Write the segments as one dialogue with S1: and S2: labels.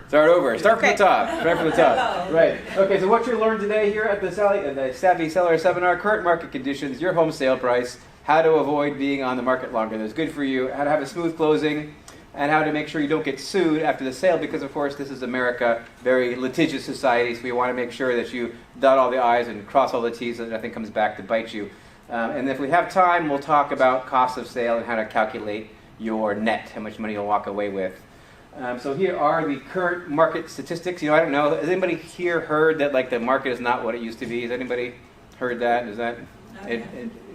S1: Start over. Start from the top. Start from the top.
S2: Hello.
S1: Right. Okay, so what you learned today here at the Savvy Seller Seminar, current market conditions, your home sale price, how to avoid being on the market longer that's good for you, how to have a smooth closing, and how to make sure you don't get sued after the sale, because of course this is America, very litigious society, so we want to make sure that you dot all the I's and cross all the T's so that nothing comes back to bite you. And if we have time, we'll talk about cost of sale and how to calculate your net, how much money you'll walk away with. So here are the current market statistics. You know, I don't know, has anybody here heard that like the market is not what it used to be? Has anybody heard that? Is that?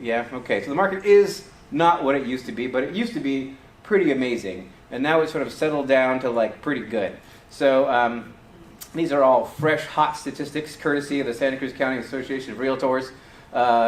S1: Yeah, okay. So the market is not what it used to be, but it used to be pretty amazing. And now it's sort of settled down to like pretty good. So these are all fresh, hot statistics courtesy of the Santa Cruz County Association of Realtors.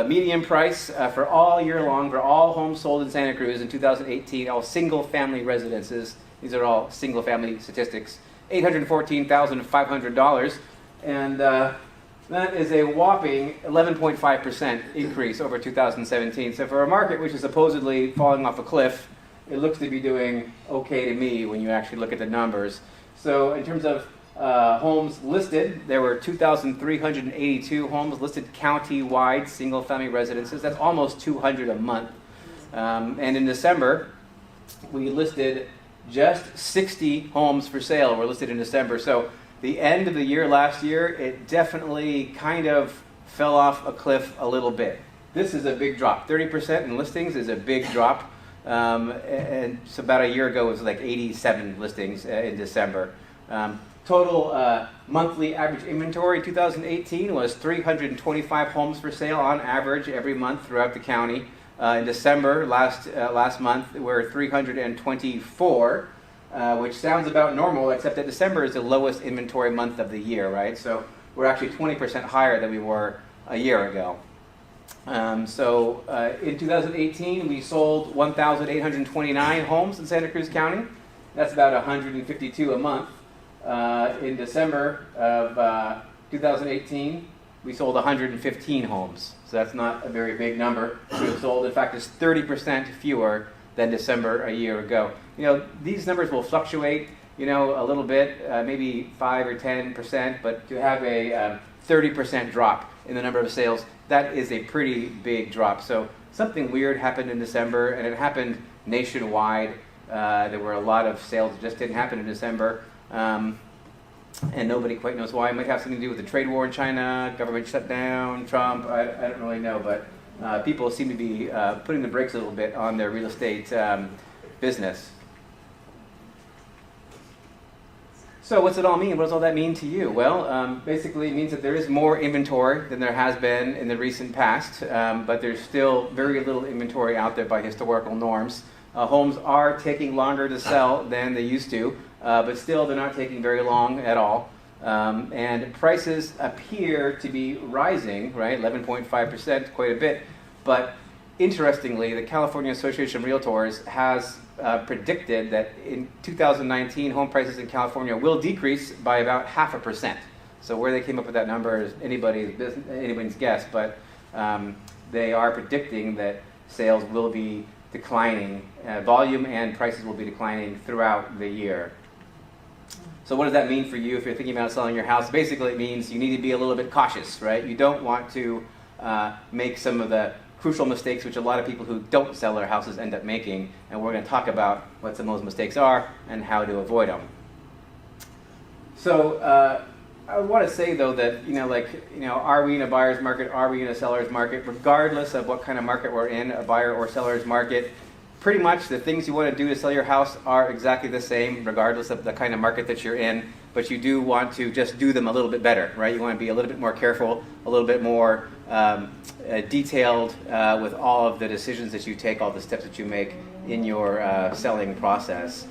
S1: Median price for all year long for all homes sold in Santa Cruz in 2018, all single-family residences. These are all single-family statistics. $814,500, and that is a whopping 11.5% increase over 2017. So for a market which is supposedly falling off a cliff, it looks to be doing okay to me when you actually look at the numbers. So in terms of homes listed, there were 2,382 homes listed county-wide, single-family residences. That's almost 200 a month. And in December, we listed just 60 homes for sale were listed in December. So the end of the year last year, it definitely kind of fell off a cliff a little bit. This is a big drop. 30% in listings is a big drop. And so about a year ago, it was like 87 listings in December. Total monthly average inventory 2018 was 325 homes for sale on average every month throughout the county. In December, last month, we're 324, which sounds about normal, except that December is the lowest inventory month of the year, right? So we're actually 20% higher than we were a year ago. In 2018, we sold 1,829 homes in Santa Cruz County. That's about 152 a month. In December of 2018, we sold 115 homes. So that's not a very big number to have sold. In fact, it's 30% fewer than December a year ago. You know, these numbers will fluctuate, you know, a little bit, maybe 5 or 10%, but to have a 30% drop in the number of sales, that is a pretty big drop. So something weird happened in December, and it happened nationwide. There were a lot of sales that just didn't happen in December. And nobody quite knows why. It might have something to do with the trade war in China, government shutdown, Trump, I don't really know, but people seem to be putting the brakes a little bit on their real estate business. So what's it all mean? What does all that mean to you? Well, basically it means that there is more inventory than there has been in the recent past, but there's still very little inventory out there by historical norms. Homes are taking longer to sell than they used to. But still, they're not taking very long at all. And prices appear to be rising, right? 11.5%, quite a bit. But interestingly, the California Association of Realtors has predicted that in 2019, home prices in California will decrease by about 0.5%. So where they came up with that number is anybody's guess, but they are predicting that sales will be declining, volume and prices will be declining throughout the year. So what does that mean for you if you're thinking about selling your house? Basically, it means you need to be a little bit cautious, right? You don't want to make some of the crucial mistakes which a lot of people who don't sell their houses end up making. And we're going to talk about what some of those mistakes are and how to avoid them. So I want to say, though, that, are we in a buyer's market? Are we in a seller's market? Regardless of what kind of market we're in, a buyer or seller's market, pretty much the things you want to do to sell your house are exactly the same, regardless of the kind of market that you're in. But you do want to just do them a little bit better, right? You want to be a little bit more careful, a little bit more detailed with all of the decisions that you take, all the steps that you make in your selling process.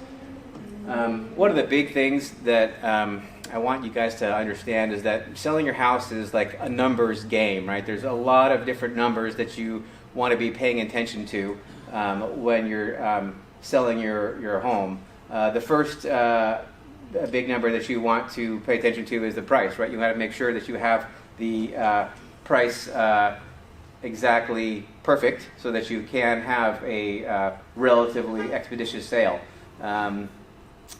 S1: One of the big things that I want you guys to understand is that selling your house is like a numbers game, right? There's a lot of different numbers that you want to be paying attention to when you're selling your home. The first big number that you want to pay attention to is the price, right? You want to make sure that you have the price exactly perfect so that you can have a relatively expeditious sale.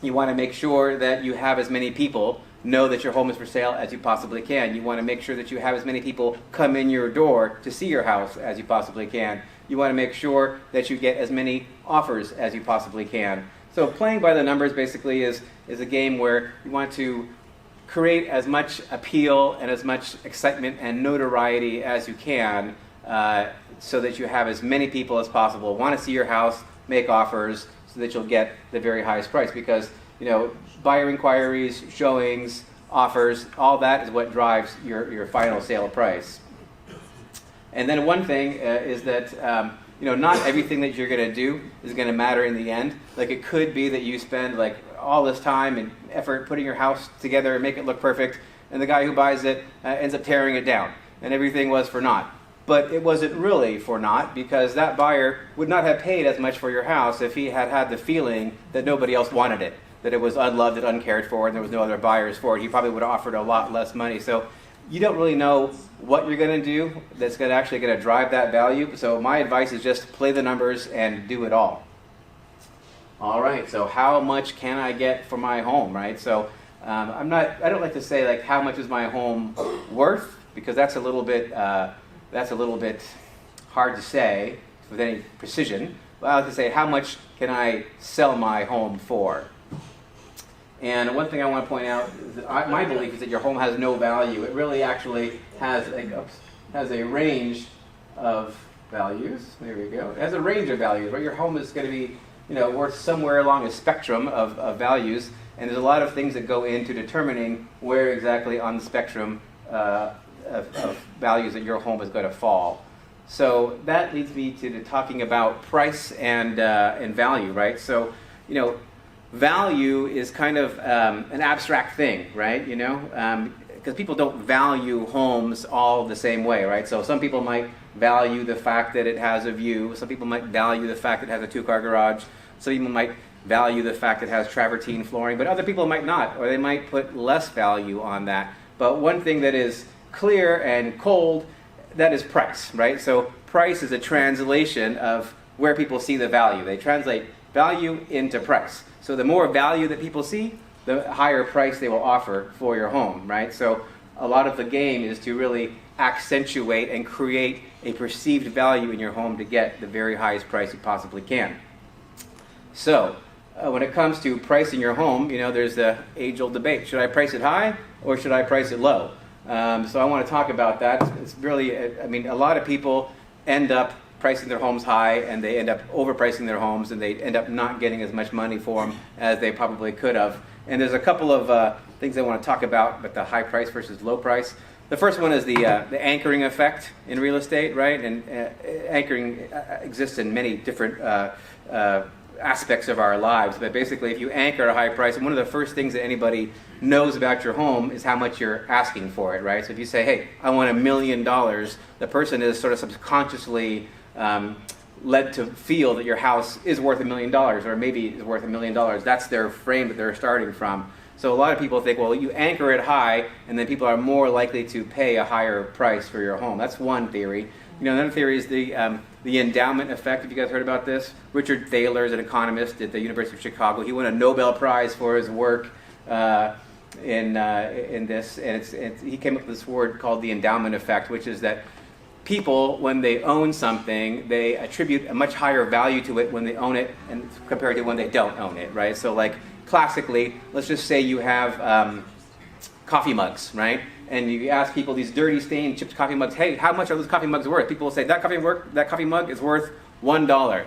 S1: You want to make sure that you have as many people know that your home is for sale as you possibly can. You want to make sure that you have as many people come in your door to see your house as you possibly can. You want to make sure that you get as many offers as you possibly can. So playing by the numbers basically is a game where you want to create as much appeal and as much excitement and notoriety as you can, so that you have as many people as possible want to see your house, make offers, so that you'll get the very highest price. Because buyer inquiries, showings, offers, all that is what drives your final sale price. And then one thing is that not everything that you're going to do is going to matter in the end. Like, it could be that you spend like all this time and effort putting your house together and make it look perfect, and the guy who buys it ends up tearing it down, and everything was for naught. But it wasn't really for naught, because that buyer would not have paid as much for your house if he had had the feeling that nobody else wanted it, that it was unloved and uncared for, and there was no other buyers for it. He probably would have offered a lot less money. So you don't really know what you're going to do that's actually going to drive that value. So my advice is just play the numbers and do it all. All right, so how much can I get for my home, right? So I don't like to say like how much is my home worth, because that's a little bit hard to say with any precision. But I like to say, how much can I sell my home for? And one thing I want to point out is that my belief is that your home has no value. It really actually has a range of values. There we go. It has a range of values, right? Your home is going to be worth somewhere along a spectrum of values, and there's a lot of things that go into determining where exactly on the spectrum of values that your home is going to fall. So that leads me to talking about price and value, right? So value is kind of an abstract thing, right? Because people don't value homes all the same way, right? So some people might value the fact that it has a view. Some people might value the fact that it has a two-car garage. Some people might value the fact that it has travertine flooring, but other people might not, or they might put less value on that. But one thing that is clear and cold, that is price, right? So price is a translation of where people see the value. They translate value into price. So the more value that people see, the higher price they will offer for your home, right? So a lot of the game is to really accentuate and create a perceived value in your home to get the very highest price you possibly can. So when it comes to pricing your home, there's the age-old debate. Should I price it high or should I price it low? So I want to talk about that. It's really, a lot of people end up pricing their homes high, and they end up overpricing their homes, and they end up not getting as much money for them as they probably could have. And there's a couple of things I want to talk about, but the high price versus low price. The first one is the anchoring effect in real estate, right? And anchoring exists in many different aspects of our lives. But basically, if you anchor a high price, and one of the first things that anybody knows about your home is how much you're asking for it, right? So if you say, hey, I want $1 million, the person is sort of subconsciously led to feel that your house is worth $1 million, or maybe is worth $1 million. That's their frame that they're starting from. So a lot of people think, well, you anchor it high, and then people are more likely to pay a higher price for your home. That's one theory. Another theory is the endowment effect. Have you guys heard about this? Richard Thaler is an economist at the University of Chicago. He won a Nobel Prize for his work in this, and he came up with this word called the endowment effect, which is that people, when they own something, they attribute a much higher value to it when they own it and compared to when they don't own it, right? So like classically, let's just say you have coffee mugs, right? And you ask people, these dirty, stained, chipped coffee mugs, hey, how much are those coffee mugs worth? People will say, that coffee mug is worth $1.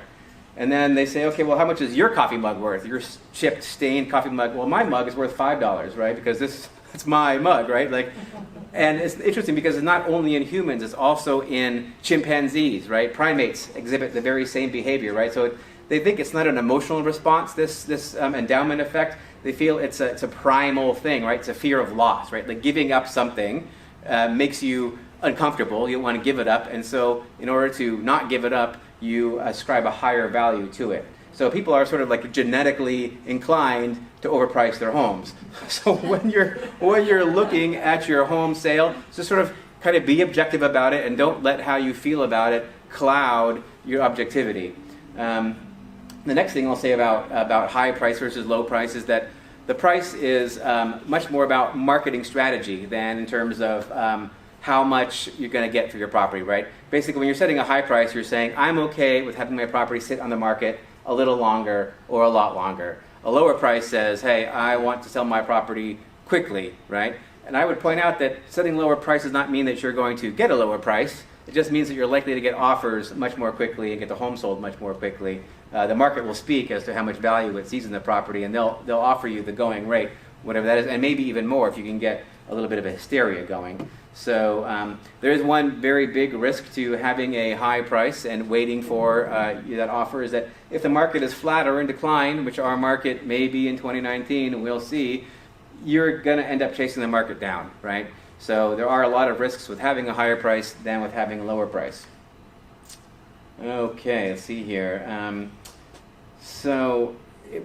S1: And then they say, okay, well, how much is your coffee mug worth? Your chipped, stained coffee mug? Well, my mug is worth $5, right? Because it's my mug, right? And it's interesting because it's not only in humans, it's also in chimpanzees, right? Primates exhibit the very same behavior, right? So they think it's not an emotional response, this endowment effect. They feel it's a primal thing, right? It's a fear of loss, right? Like giving up something makes you uncomfortable. You want to give it up. And so in order to not give it up, you ascribe a higher value to it. So people are sort of like genetically inclined to overprice their homes. So when you're looking at your home sale, just sort of kind of be objective about it and don't let how you feel about it cloud your objectivity. The next thing I'll say about high price versus low price is that the price is much more about marketing strategy than in terms of how much you're going to get for your property, right? Basically, when you're setting a high price, you're saying, I'm okay with having my property sit on the market a little longer or a lot longer. A lower price says, hey, I want to sell my property quickly, right? And I would point out that setting lower price does not mean that you're going to get a lower price. It just means that you're likely to get offers much more quickly and get the home sold much more quickly. The market will speak as to how much value it sees in the property, and they'll offer you the going rate, whatever that is, and maybe even more if you can get a little bit of a hysteria going. So there is one very big risk to having a high price and waiting for that offer, is that if the market is flat or in decline, which our market may be in 2019, we'll see, you're going to end up chasing the market down, right? So there are a lot of risks with having a higher price than with having a lower price. Okay, let's see here. So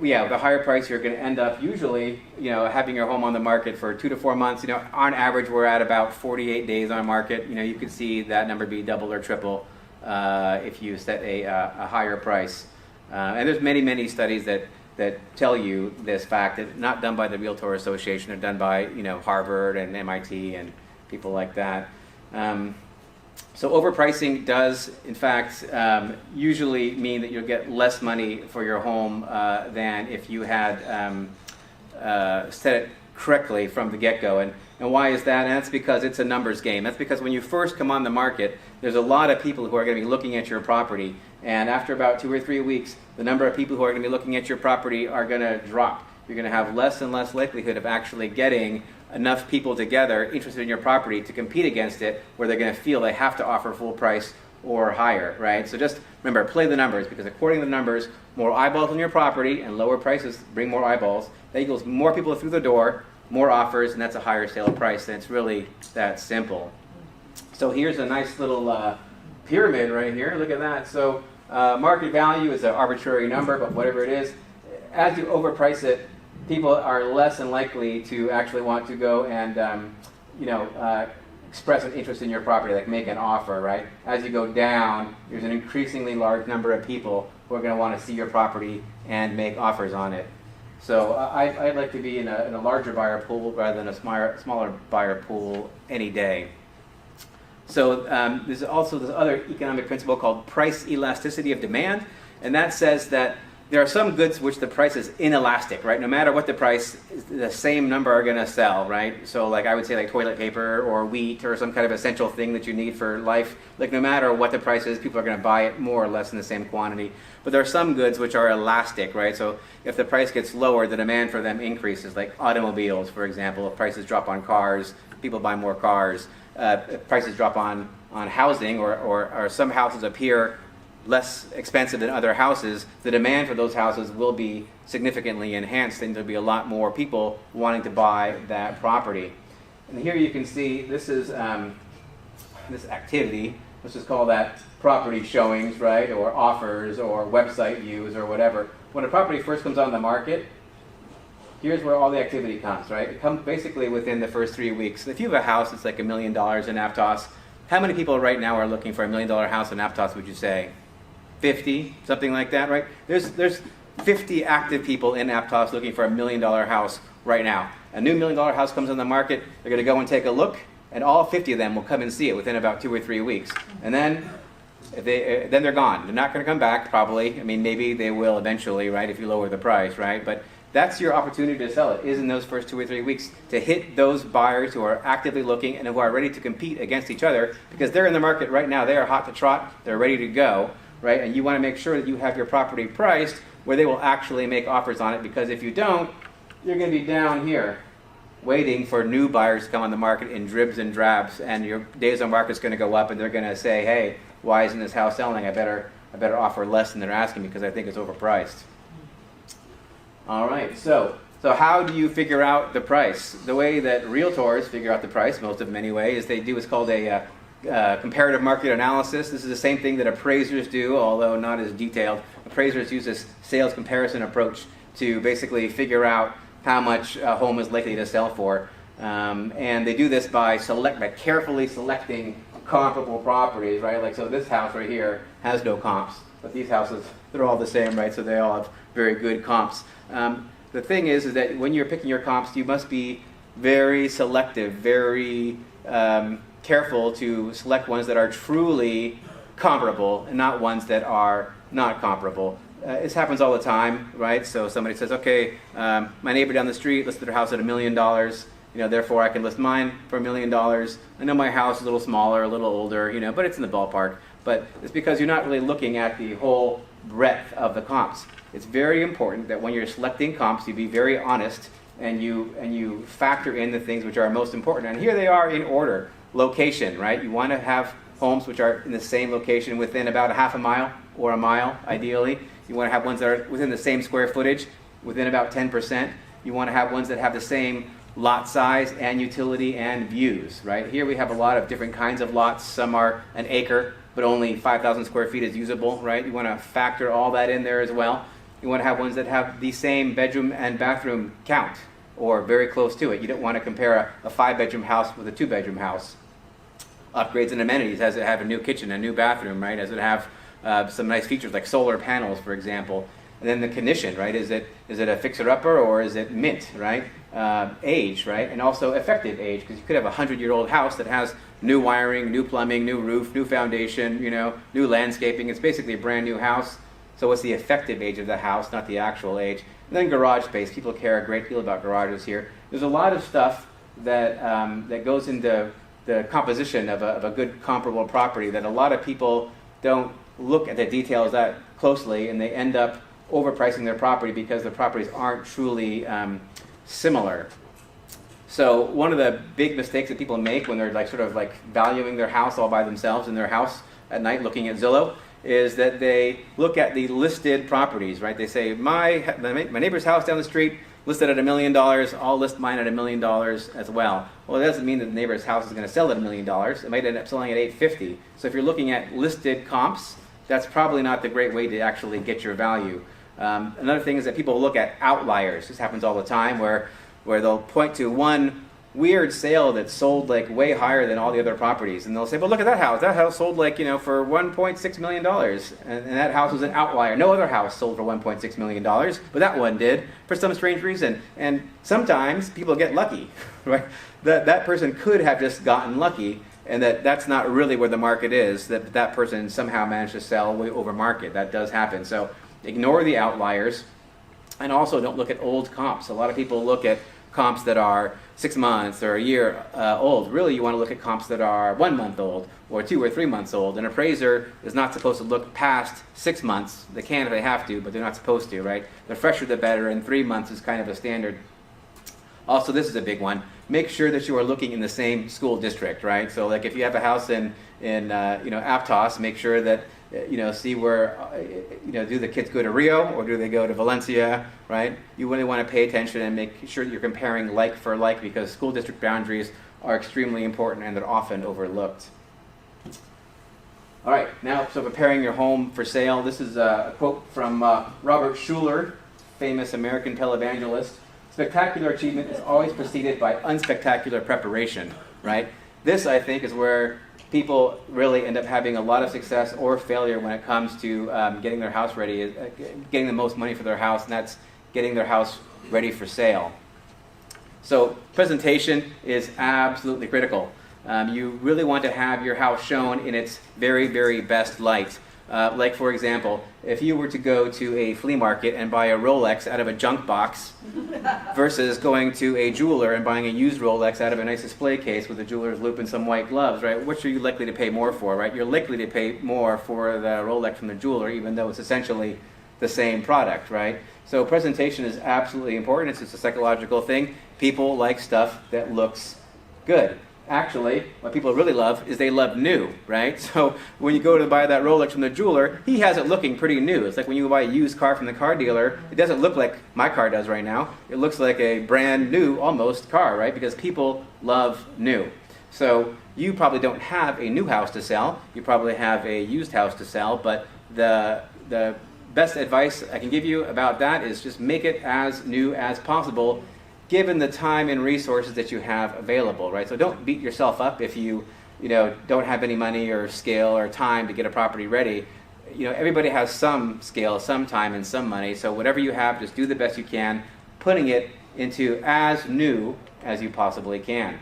S1: yeah, with a higher price, you're going to end up usually, having your home on the market for 2 to 4 months. On average, we're at about 48 days on market. You could see that number be double or triple if you set a higher price. And there's many studies that tell you this fact, that not done by the Realtor Association, they're done by Harvard and MIT and people like that. So overpricing does, in fact, usually mean that you'll get less money for your home than if you had set it correctly from the get-go. And why is that? And that's because it's a numbers game. That's because when you first come on the market, there's a lot of people who are going to be looking at your property. And after about 2 or 3 weeks, the number of people who are going to be looking at your property are going to drop. You're going to have less and less likelihood of actually getting enough people together interested in your property to compete against it, where they're going to feel they have to offer full price or higher, right? So just remember, play the numbers, because according to the numbers, more eyeballs on your property and lower prices bring more eyeballs. That equals more people through the door, more offers, and that's a higher sale price. And it's really that simple. So here's a nice little pyramid right here. Look at that. So market value is an arbitrary number, but whatever it is, as you overprice it, people are less than likely to actually want to go and express an interest in your property, like make an offer, right? As you go down, there's an increasingly large number of people who are going to want to see your property and make offers on it. So I'd like to be in a larger buyer pool rather than a smaller buyer pool any day. So there's also this other economic principle called price elasticity of demand, and that says that there are some goods which the price is inelastic, right? No matter what the price, the same number are going to sell, right? So like I would say like toilet paper or wheat or some kind of essential thing that you need for life. Like no matter what the price is, people are going to buy it more or less in the same quantity. But there are some goods which are elastic, right? So if the price gets lower, the demand for them increases, like automobiles, for example. If prices drop on cars, people buy more cars. If prices drop on housing or some houses appear less expensive than other houses, the demand for those houses will be significantly enhanced, and there'll be a lot more people wanting to buy that property. And here you can see this is this activity. Let's just call that property showings, right, or offers, or website views, or whatever. When a property first comes on the market, here's where all the activity comes, right? It comes basically within the first 3 weeks. If you have a house that's like $1 million in Aptos, how many people right now are looking for $1 million house in Aptos, would you say? 50, something like that, right? There's 50 active people in Aptos looking for $1 million house right now. A new $1 million house comes on the market, they're going to go and take a look, and all 50 of them will come and see it within about 2 or 3 weeks. And then then they're gone. They're not going to come back, probably. I mean, maybe they will eventually, right, if you lower the price, right? But that's your opportunity to sell it, is in those first 2 or 3 weeks, to hit those buyers who are actively looking and who are ready to compete against each other, because they're in the market right now. They are hot to trot. They're ready to go. Right? And you want to make sure that you have your property priced where they will actually make offers on it, because if you don't, you're going to be down here waiting for new buyers to come on the market in dribs and drabs, and your days on market is going to go up, and they're going to say, hey, why isn't this house selling? I better offer less than they're asking because I think it's overpriced. All right, so how do you figure out the price? The way that realtors figure out the price, most of them anyway, is they do what's called a comparative market analysis. This is the same thing that appraisers do, although not as detailed. Appraisers use this sales comparison approach to basically figure out how much a home is likely to sell for. And they do this by carefully selecting comparable properties, right? Like, so this house right here has no comps, but these houses they're all the same, right? So they all have very good comps. The thing is that when you're picking your comps, you must be very selective, very careful to select ones that are truly comparable and not ones that are not comparable. This happens all the time, right? So somebody says, okay, my neighbor down the street listed their house at $1 million. Therefore I can list mine for $1 million. I know my house is a little smaller, a little older, but it's in the ballpark. But it's because you're not really looking at the whole breadth of the comps. It's very important that when you're selecting comps, you be very honest and you factor in the things which are most important. And here they are in order. Location, right? You want to have homes which are in the same location within about a half a mile or a mile, ideally. You want to have ones that are within the same square footage, within about 10%. You want to have ones that have the same lot size and utility and views, right? Here we have a lot of different kinds of lots. Some are an acre, but only 5,000 square feet is usable, right? You want to factor all that in there as well. You want to have ones that have the same bedroom and bathroom count, or very close to it. You don't want to compare a 5-bedroom house with a 2-bedroom house. Upgrades and amenities. Does it have a new kitchen, a new bathroom, right? Does it have some nice features like solar panels, for example? And then the condition, right? Is it a fixer-upper or is it mint, right? Age, right? And also effective age, because you could have a 100-year-old house that has new wiring, new plumbing, new roof, new foundation, new landscaping. It's basically a brand new house. So what's the effective age of the house, not the actual age? And then garage space. People care a great deal about garages here. There's a lot of stuff that that goes into the composition of a good comparable property that a lot of people don't look at the details that closely, and they end up overpricing their property because the properties aren't truly similar. So one of the big mistakes that people make when they're sort of valuing their house all by themselves in their house at night looking at Zillow is that they look at the listed properties, right? They say, my neighbor's house down the street listed at $1 million, I'll list mine at $1 million as well. Well, it doesn't mean that the neighbor's house is going to sell at $1 million. It might end up selling at $850. So if you're looking at listed comps, that's probably not the great way to actually get your value. Another thing is that people look at outliers. This happens all the time where they'll point to one weird sale that sold way higher than all the other properties, and they'll say, well, look at that house. That house sold for $1.6 million, and that house was an outlier. No other house sold for $1.6 million, but that one did for some strange reason. And sometimes people get lucky, right? That person could have just gotten lucky, and that's not really where the market is, that person somehow managed to sell way over market. That does happen. So ignore the outliers, and also don't look at old comps. A lot of people look at comps that are 6 months or a year old. Really, you want to look at comps that are 1 month old or 2 or 3 months old. An appraiser is not supposed to look past 6 months. They can if they have to, but they're not supposed to, right? The fresher the better, and 3 months is kind of a standard. Also, this is a big one. Make sure that you are looking in the same school district, right? So if you have a house in Aptos, make sure that see where, do the kids go to Rio or do they go to Valencia, right? You really want to pay attention and make sure that you're comparing like for like, because school district boundaries are extremely important and they're often overlooked. All right, now, so preparing your home for sale. This is a quote from Robert Schuller, famous American televangelist. Spectacular achievement is always preceded by unspectacular preparation, right? This, I think, is where people really end up having a lot of success or failure when it comes to getting their house ready, getting the most money for their house, and that's getting their house ready for sale. So presentation is absolutely critical. You really want to have your house shown in its very, very best light. Like, for example, if you were to go to a flea market and buy a Rolex out of a junk box versus going to a jeweler and buying a used Rolex out of a nice display case with a jeweler's loop and some white gloves, right? Which are you likely to pay more for, right? You're likely to pay more for the Rolex from the jeweler, even though it's essentially the same product, right? So presentation is absolutely important. It's just a psychological thing. People like stuff that looks good. Actually, what people really love is they love new, right? So when you go to buy that Rolex from the jeweler, he has it looking pretty new. It's like when you buy a used car from the car dealer, it doesn't look like my car does right now. It looks like a brand new, almost, car, right? Because people love new. So you probably don't have a new house to sell. You probably have a used house to sell, but the best advice I can give you about that is just make it as new as possible, given the time and resources that you have available, right? So don't beat yourself up if you don't have any money or scale or time to get a property ready. everybody has some skill, some time, and some money. So whatever you have, just do the best you can, putting it into as new as you possibly can.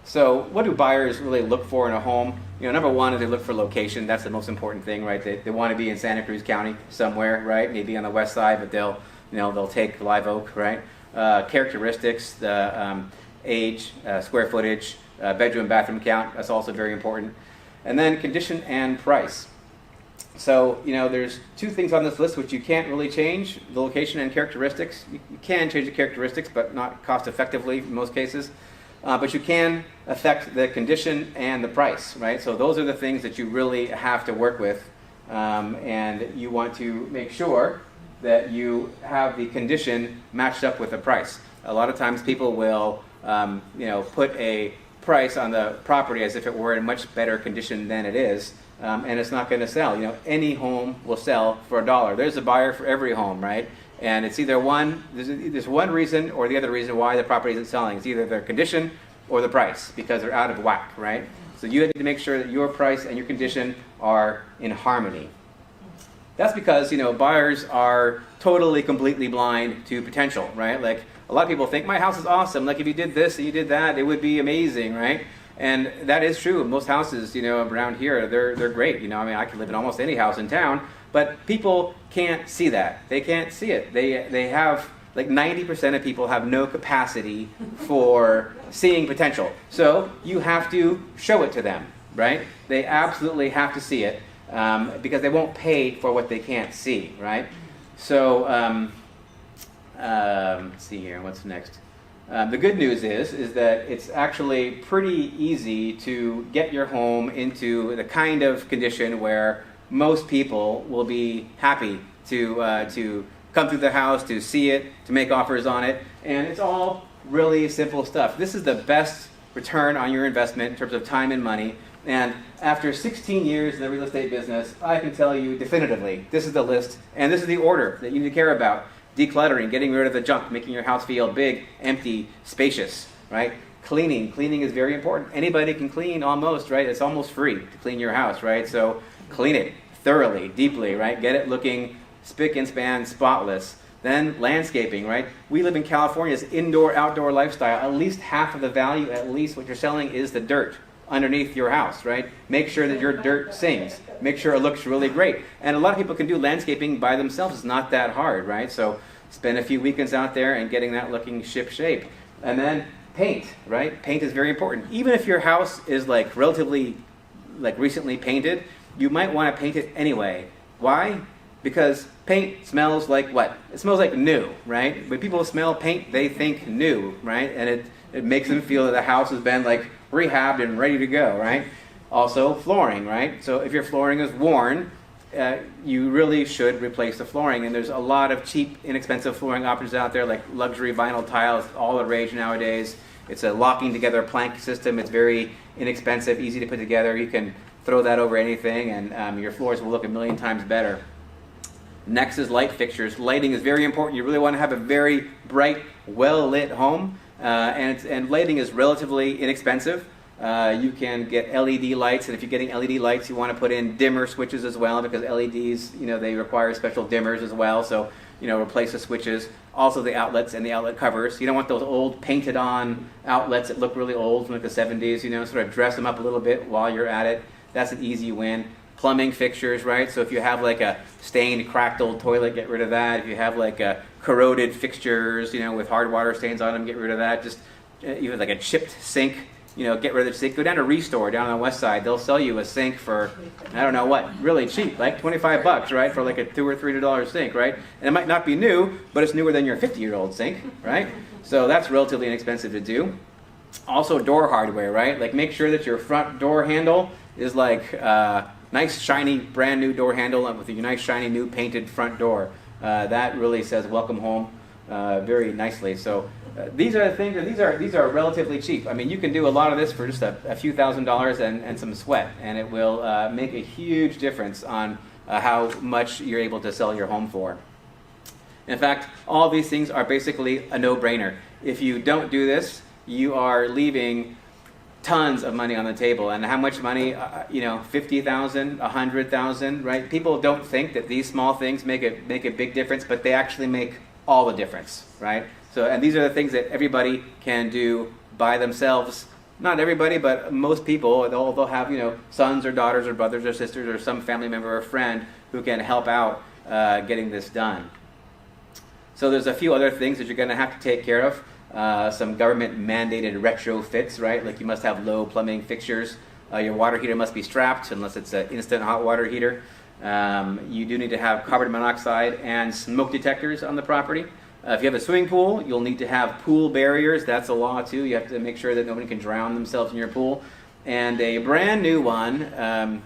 S1: So what do buyers really look for in a home? Number one is they look for location. That's the most important thing, right? They want to be in Santa Cruz County somewhere, right? Maybe on the west side, but they'll take Live Oak, right? Characteristics, the age, square footage, bedroom, bathroom count. That's also very important. And then condition and price. So, there's two things on this list which you can't really change, the location and characteristics. You can change the characteristics, but not cost effectively in most cases. But you can affect the condition and the price, right? So those are the things that you really have to work with. And you want to make sure that you have the condition matched up with the price. A lot of times people will, put a price on the property as if it were in much better condition than it is. And it's not going to sell. Any home will sell for $1. There's a buyer for every home, right? And it's either there's one reason or the other reason why the property isn't selling. It's either their condition or the price, because they're out of whack, right? So you need to make sure that your price and your condition are in harmony. That's because, buyers are totally, completely blind to potential, right? Like, a lot of people think, my house is awesome. Like, if you did this and you did that, it would be amazing, right? And that is true. Most houses, around here, they're great. I could live in almost any house in town, but people can't see that. They can't see it. They have, like 90% of people have no capacity for seeing potential. So you have to show it to them, right? They absolutely have to see it because they won't pay for what they can't see, right? So let's see here. What's next? The good news is that it's actually pretty easy to get your home into the kind of condition where most people will be happy to come through the house, to see it, to make offers on it, and it's all really simple stuff. This is the best return on your investment in terms of time and money, and after 16 years in the real estate business, I can tell you definitively, this is the list, and this is the order that you need to care about. Decluttering, getting rid of the junk, making your house feel big, empty, spacious, right? Cleaning is very important. Anybody can clean almost, right? It's almost free to clean your house, right? So clean it thoroughly, deeply, right? Get it looking spick and span, spotless. Then landscaping, right? We live in California's indoor-outdoor lifestyle. At least half of the value, at least what you're selling, is the dirt underneath your house, right? Make sure that your dirt sings. Make sure it looks really great. And a lot of people can do landscaping by themselves. It's not that hard, right? So spend a few weekends out there and getting that looking ship-shape. And then paint, right? Paint is very important. Even if your house is relatively recently painted, you might want to paint it anyway. Why? Because paint smells like what? It smells like new, right? When people smell paint, they think new, right? And it makes them feel that the house has been rehabbed and ready to go, right? Also flooring, right? So if your flooring is worn, you really should replace the flooring. And there's a lot of cheap, inexpensive flooring options out there, like luxury vinyl tiles, all the rage nowadays. It's a locking together plank system. It's very inexpensive, easy to put together. You can throw that over anything, and your floors will look a million times better. Next is light fixtures. Lighting is very important. You really want to have a very bright, well-lit home, and lighting is relatively inexpensive. You can get LED lights, and if you're getting LED lights, you want to put in dimmer switches as well, because LEDs, they require special dimmers as well. So, replace the switches. Also the outlets and the outlet covers. You don't want those old painted-on outlets that look really old from the 70s. Sort of dress them up a little bit while you're at it. That's an easy win. Plumbing fixtures, right? So if you have a stained, cracked old toilet, get rid of that. If you have a corroded fixtures, with hard water stains on them, get rid of that. Just even a chipped sink, get rid of the sink. Go down to Restore down on the west side. They'll sell you a sink for, I don't know what, really cheap, like $25, right? For a $200 or $300 sink, right? And it might not be new, but it's newer than your 50-year-old sink, right? So that's relatively inexpensive to do. Also door hardware, right? Make sure that your front door handle is nice, shiny, brand new door handle with a nice, shiny, new painted front door. That really says welcome home very nicely. So these are the things, and these are relatively cheap. I mean, you can do a lot of this for just a few $1,000s and some sweat, and it will make a huge difference on how much you're able to sell your home for. In fact, all these things are basically a no-brainer. If you don't do this, you are leaving tons of money on the table. And how much money? 50,000, 100,000, right? People don't think that these small things make a big difference, but they actually make all the difference, right? So, and these are the things that everybody can do by themselves. Not everybody, but most people, they'll have, sons or daughters or brothers or sisters or some family member or friend who can help out getting this done. So there's a few other things that you're going to have to take care of. Some government-mandated retrofits, right? Like you must have low plumbing fixtures. Your water heater must be strapped, unless it's an instant hot water heater. You do need to have carbon monoxide and smoke detectors on the property. If you have a swimming pool, you'll need to have pool barriers. That's a law too. You have to make sure that nobody can drown themselves in your pool. And a brand new one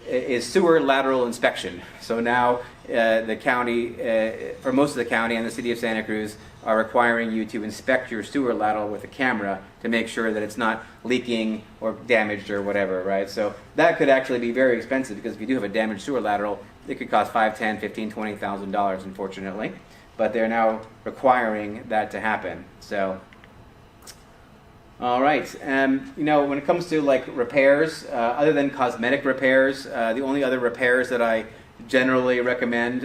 S1: is sewer lateral inspection. So now the county, for most of the county and the city of Santa Cruz, are requiring you to inspect your sewer lateral with a camera to make sure that it's not leaking or damaged or whatever, right? So that could actually be very expensive, because if you do have a damaged sewer lateral, it could cost $5,000, $10,000, $15,000, $20,000, unfortunately. But they're now requiring that to happen. So, all right. When it comes to like repairs, other than cosmetic repairs, the only other repairs that I generally recommend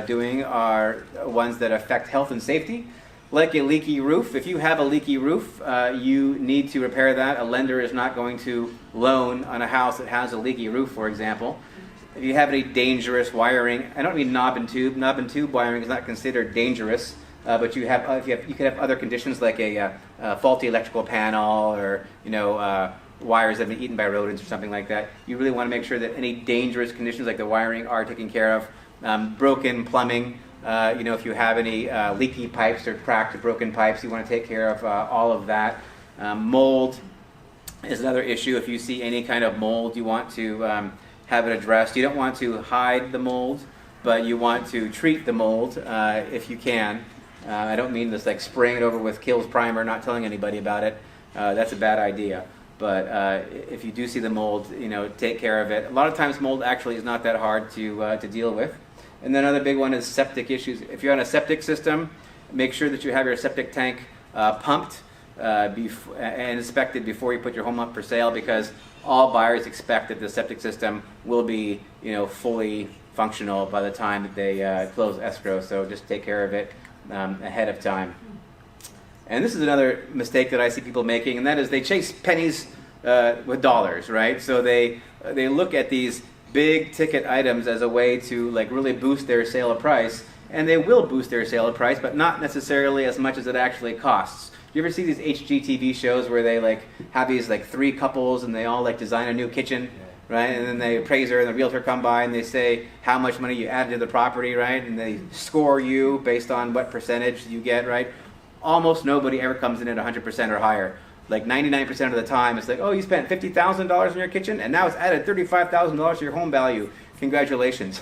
S1: doing are ones that affect health and safety, like a leaky roof. If you have a leaky roof, you need to repair that. A lender is not going to loan on a house that has a leaky roof, for example. If you have any dangerous wiring, I don't mean knob and tube. Knob and tube wiring is not considered dangerous, but you could have other conditions like a faulty electrical panel, or wires that have been eaten by rodents or something like that. You really want to make sure that any dangerous conditions like the wiring are taken care of. Broken plumbing, if you have any leaky pipes or cracked or broken pipes, you want to take care of all of that. Mold is another issue. If you see any kind of mold, you want to have it addressed. You don't want to hide the mold, but you want to treat the mold if you can. I don't mean this like spraying it over with Kills primer, not telling anybody about it. That's a bad idea. But if you do see the mold, take care of it. A lot of times mold actually is not that hard to deal with. And then another big one is septic issues. If you're on a septic system, make sure that you have your septic tank pumped and inspected before you put your home up for sale, because all buyers expect that the septic system will be, fully functional by the time that they close escrow. So just take care of it ahead of time. And this is another mistake that I see people making, and that is they chase pennies with dollars, right? So they look at these big ticket items as a way to like really boost their sale price, and they will boost their sale price, but not necessarily as much as it actually costs. Do you ever see these HGTV shows where they like have these like three couples and they all like design a new kitchen, right? And then the appraiser and the realtor come by and they say how much money you added to the property, right? And they score you based on what percentage you get, right? Almost nobody ever comes in at 100% or higher. Like 99% of the time, it's like, oh, you spent $50,000 on your kitchen, and now it's added $35,000 to your home value. Congratulations.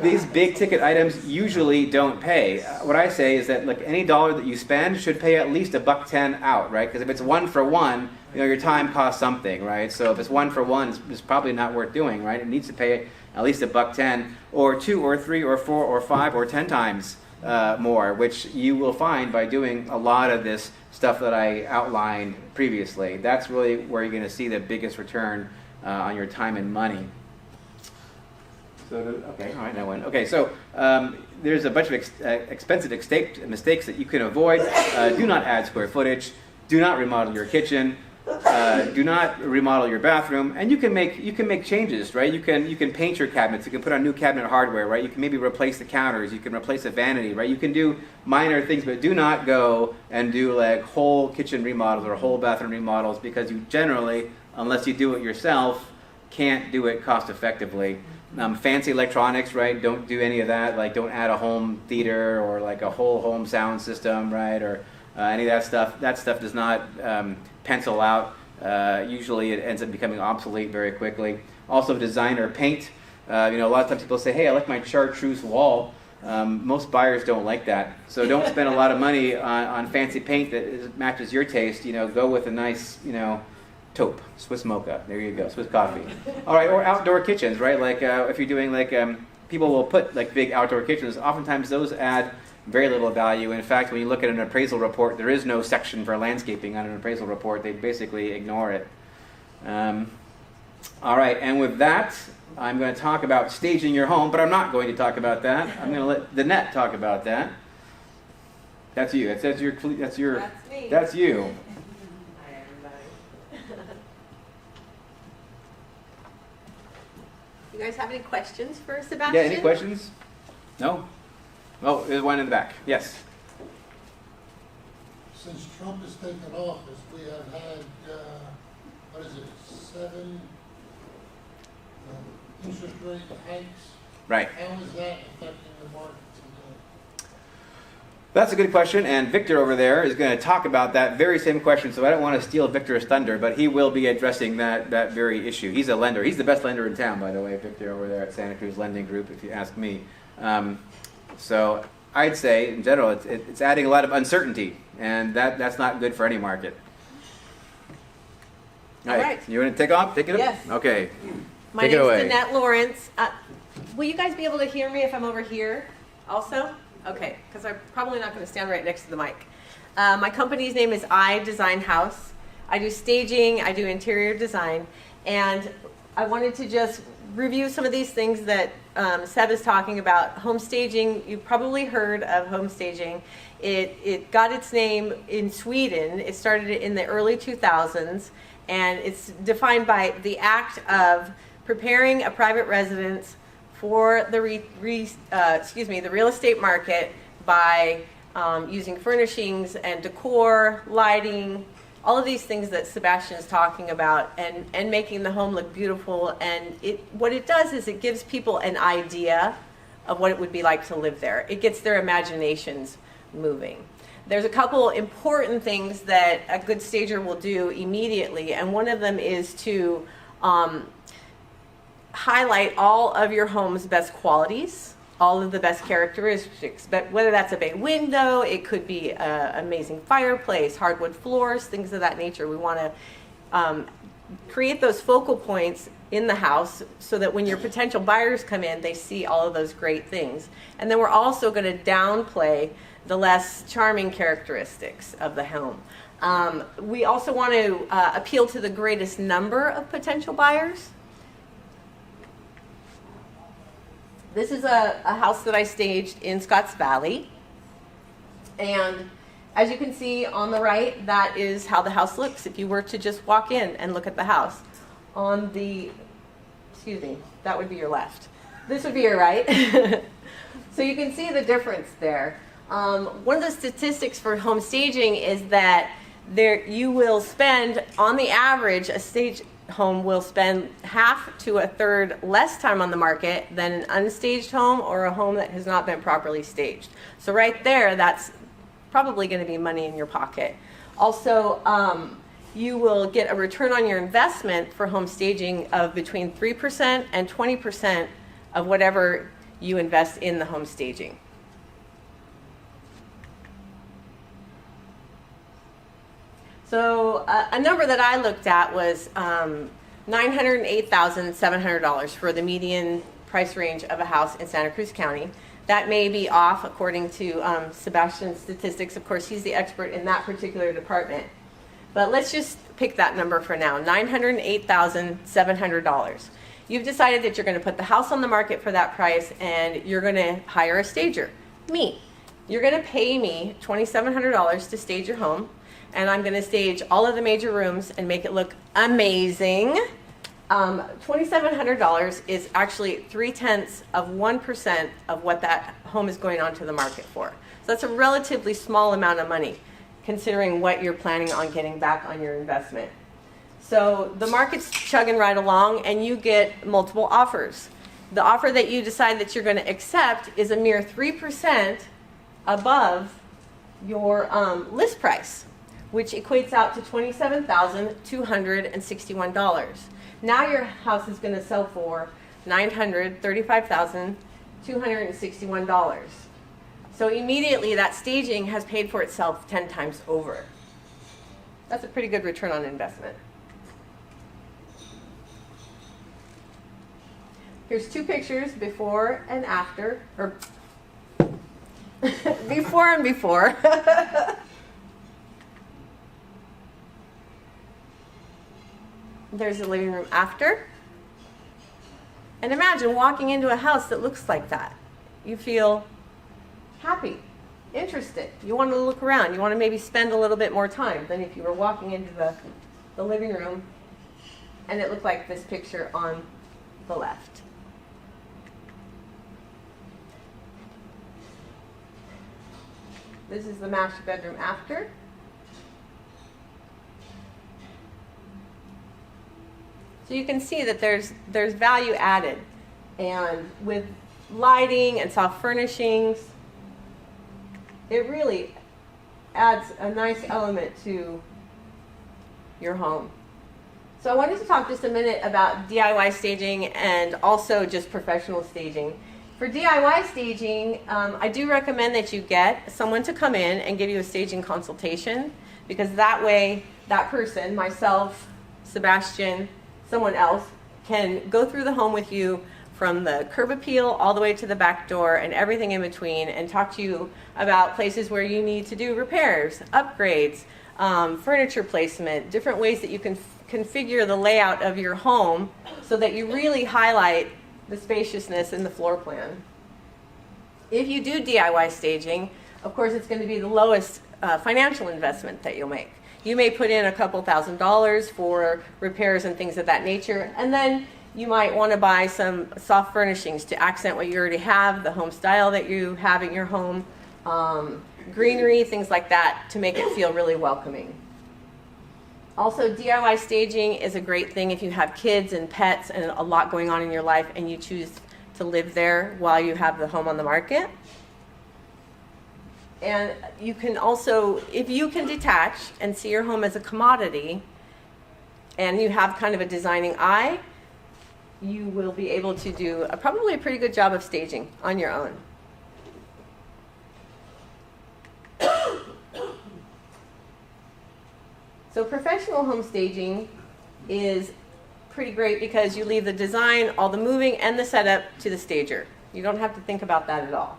S1: These big ticket items usually don't pay. What I say is that like any dollar that you spend should pay at least $1.10 out, right? Because if it's 1 for 1, your time costs something, right? So if it's 1 for 1, it's probably not worth doing, right? It needs to pay at least $1.10, or 2 or 3 or 4 or 5 or 10 times more, which you will find by doing a lot of this stuff that I outlined previously. That's really where you're going to see the biggest return on your time and money. So, okay, all right, that one. Okay, so there's a bunch of expensive mistakes that you can avoid. Do not add square footage. Do not remodel your kitchen. Do not remodel your bathroom. And you can make changes, right? You can paint your cabinets. You can put on new cabinet hardware, right? You can maybe replace the counters. You can replace a vanity, right? You can do minor things, but do not go and do like whole kitchen remodels or whole bathroom remodels, because you generally, unless you do it yourself, can't do it cost effectively. Fancy electronics, right? Don't do any of that. Like, don't add a home theater or like a whole home sound system, right? Or any of that stuff. That stuff does not pencil out. Usually it ends up becoming obsolete very quickly. Also, designer paint. A lot of times people say, hey, I like my chartreuse wall. Most buyers don't like that. So don't spend a lot of money on fancy paint that matches your taste. Go with a nice, taupe, Swiss mocha. There you go, Swiss coffee. All right, or outdoor kitchens, right? Like if you're doing like, people will put like big outdoor kitchens. Oftentimes those add, very little value. In fact, when you look at an appraisal report, there is no section for landscaping on an appraisal report. They basically ignore it. All right, and with that, I'm going to talk about staging your home, but I'm not going to talk about that. I'm going to let Danette talk about that. That's you. That's your. That's
S2: me.
S1: That's you.
S2: Hi, everybody. You guys have any questions for Sebastian?
S1: Yeah, any questions? No? Oh, there's one in the back. Yes.
S3: Since Trump has taken office, we have had, what is it, 7 interest rate hikes.
S1: Right.
S3: How is that affecting the market today?
S1: That's a good question, and Victor over there is going to talk about that very same question, so I don't want to steal Victor's thunder, but he will be addressing that very issue. He's a lender. He's the best lender in town, by the way, Victor over there at Santa Cruz Lending Group, if you ask me. So I'd say, in general, it's adding a lot of uncertainty, and that's not good for any market. All right. You want to take off? Take it up?
S2: Yes.
S1: Okay.
S2: My
S1: Take it
S2: name's
S1: away.
S2: Danette Lawrence. Will you guys be able to hear me if I'm over here also? Okay, because I'm probably not going to stand right next to the mic. My company's name is I Design House. I do staging, I do interior design, and I wanted to just review some of these things that Seb is talking about. Home staging, you've probably heard of home staging. It got its name in Sweden. It started in the early 2000s, and it's defined by the act of preparing a private residence for the real estate market by using furnishings and decor, lighting, all of these things that Sebastian is talking about, and making the home look beautiful. And what it does is it gives people an idea of what it would be like to live there. It gets their imaginations moving. There's a couple important things that a good stager will do immediately, and one of them is to highlight all of your home's best qualities, all of the best characteristics, but whether that's a bay window, it could be an amazing fireplace, hardwood floors, things of that nature. We want to create those focal points in the house so that when your potential buyers come in, they see all of those great things. And then we're also going to downplay the less charming characteristics of the home. We also want to appeal to the greatest number of potential buyers. This is a house that I staged in Scotts Valley. And as you can see on the right, that is how the house looks if you were to just walk in and look at the house. On the, excuse me, that would be your left. This would be your right. So you can see the difference there. One of the statistics for home staging is that you will spend, on the average, a stage home will spend half to a third less time on the market than an unstaged home or a home that has not been properly staged. So right there, that's probably going to be money in your pocket. Also, you will get a return on your investment for home staging of between 3% and 20% of whatever you invest in the home staging. So a number that I looked at was $908,700 for the median price range of a house in Santa Cruz County. That may be off according to Sebastian's statistics. Of course, he's the expert in that particular department. But let's just pick that number for now, $908,700. You've decided that you're going to put the house on the market for that price, and you're going to hire a stager, me. You're going to pay me $2,700 to stage your home. And I'm going to stage all of the major rooms and make it look amazing. $2,700 is actually 0.3% of what that home is going onto the market for. So that's a relatively small amount of money, considering what you're planning on getting back on your investment. So the market's chugging right along, and you get multiple offers. The offer that you decide that you're going to accept is a mere 3% above your list price, which equates out to $27,261. Now your house is going to sell for $935,261. So immediately that staging has paid for itself 10 times over. That's a pretty good return on investment. Here's two pictures before and after, or Before and before. There's the living room after. And imagine walking into a house that looks like that. You feel happy, interested. You want to look around. You want to maybe spend a little bit more time than if you were walking into the living room and it looked like this picture on the left. This is the master bedroom after. So you can see that there's value added. And with lighting and soft furnishings, it really adds a nice element to your home. So I wanted to talk just a minute about DIY staging and also just professional staging. For DIY staging, I do recommend that you get someone to come in and give you a staging consultation, because that way that person, myself, Sebastian, someone else, can go through the home with you from the curb appeal all the way to the back door and everything in between, and talk to you about places where you need to do repairs, upgrades, furniture placement, different ways that you can configure the layout of your home so that you really highlight the spaciousness in the floor plan. If you do DIY staging, of course it's going to be the lowest financial investment that you'll make. You may put in a couple $1,000s for repairs and things of that nature, and then you might want to buy some soft furnishings to accent what you already have, the home style that you have in your home, greenery, things like that, to make it feel really welcoming. Also, DIY staging is a great thing if you have kids and pets and a lot going on in your life and you choose to live there while you have the home on the market. And you can also, if you can detach and see your home as a commodity and you have kind of a designing eye, you will be able to do probably a pretty good job of staging on your own. So professional home staging is pretty great because you leave the design, all the moving, and the setup to the stager. You don't have to think about that at all.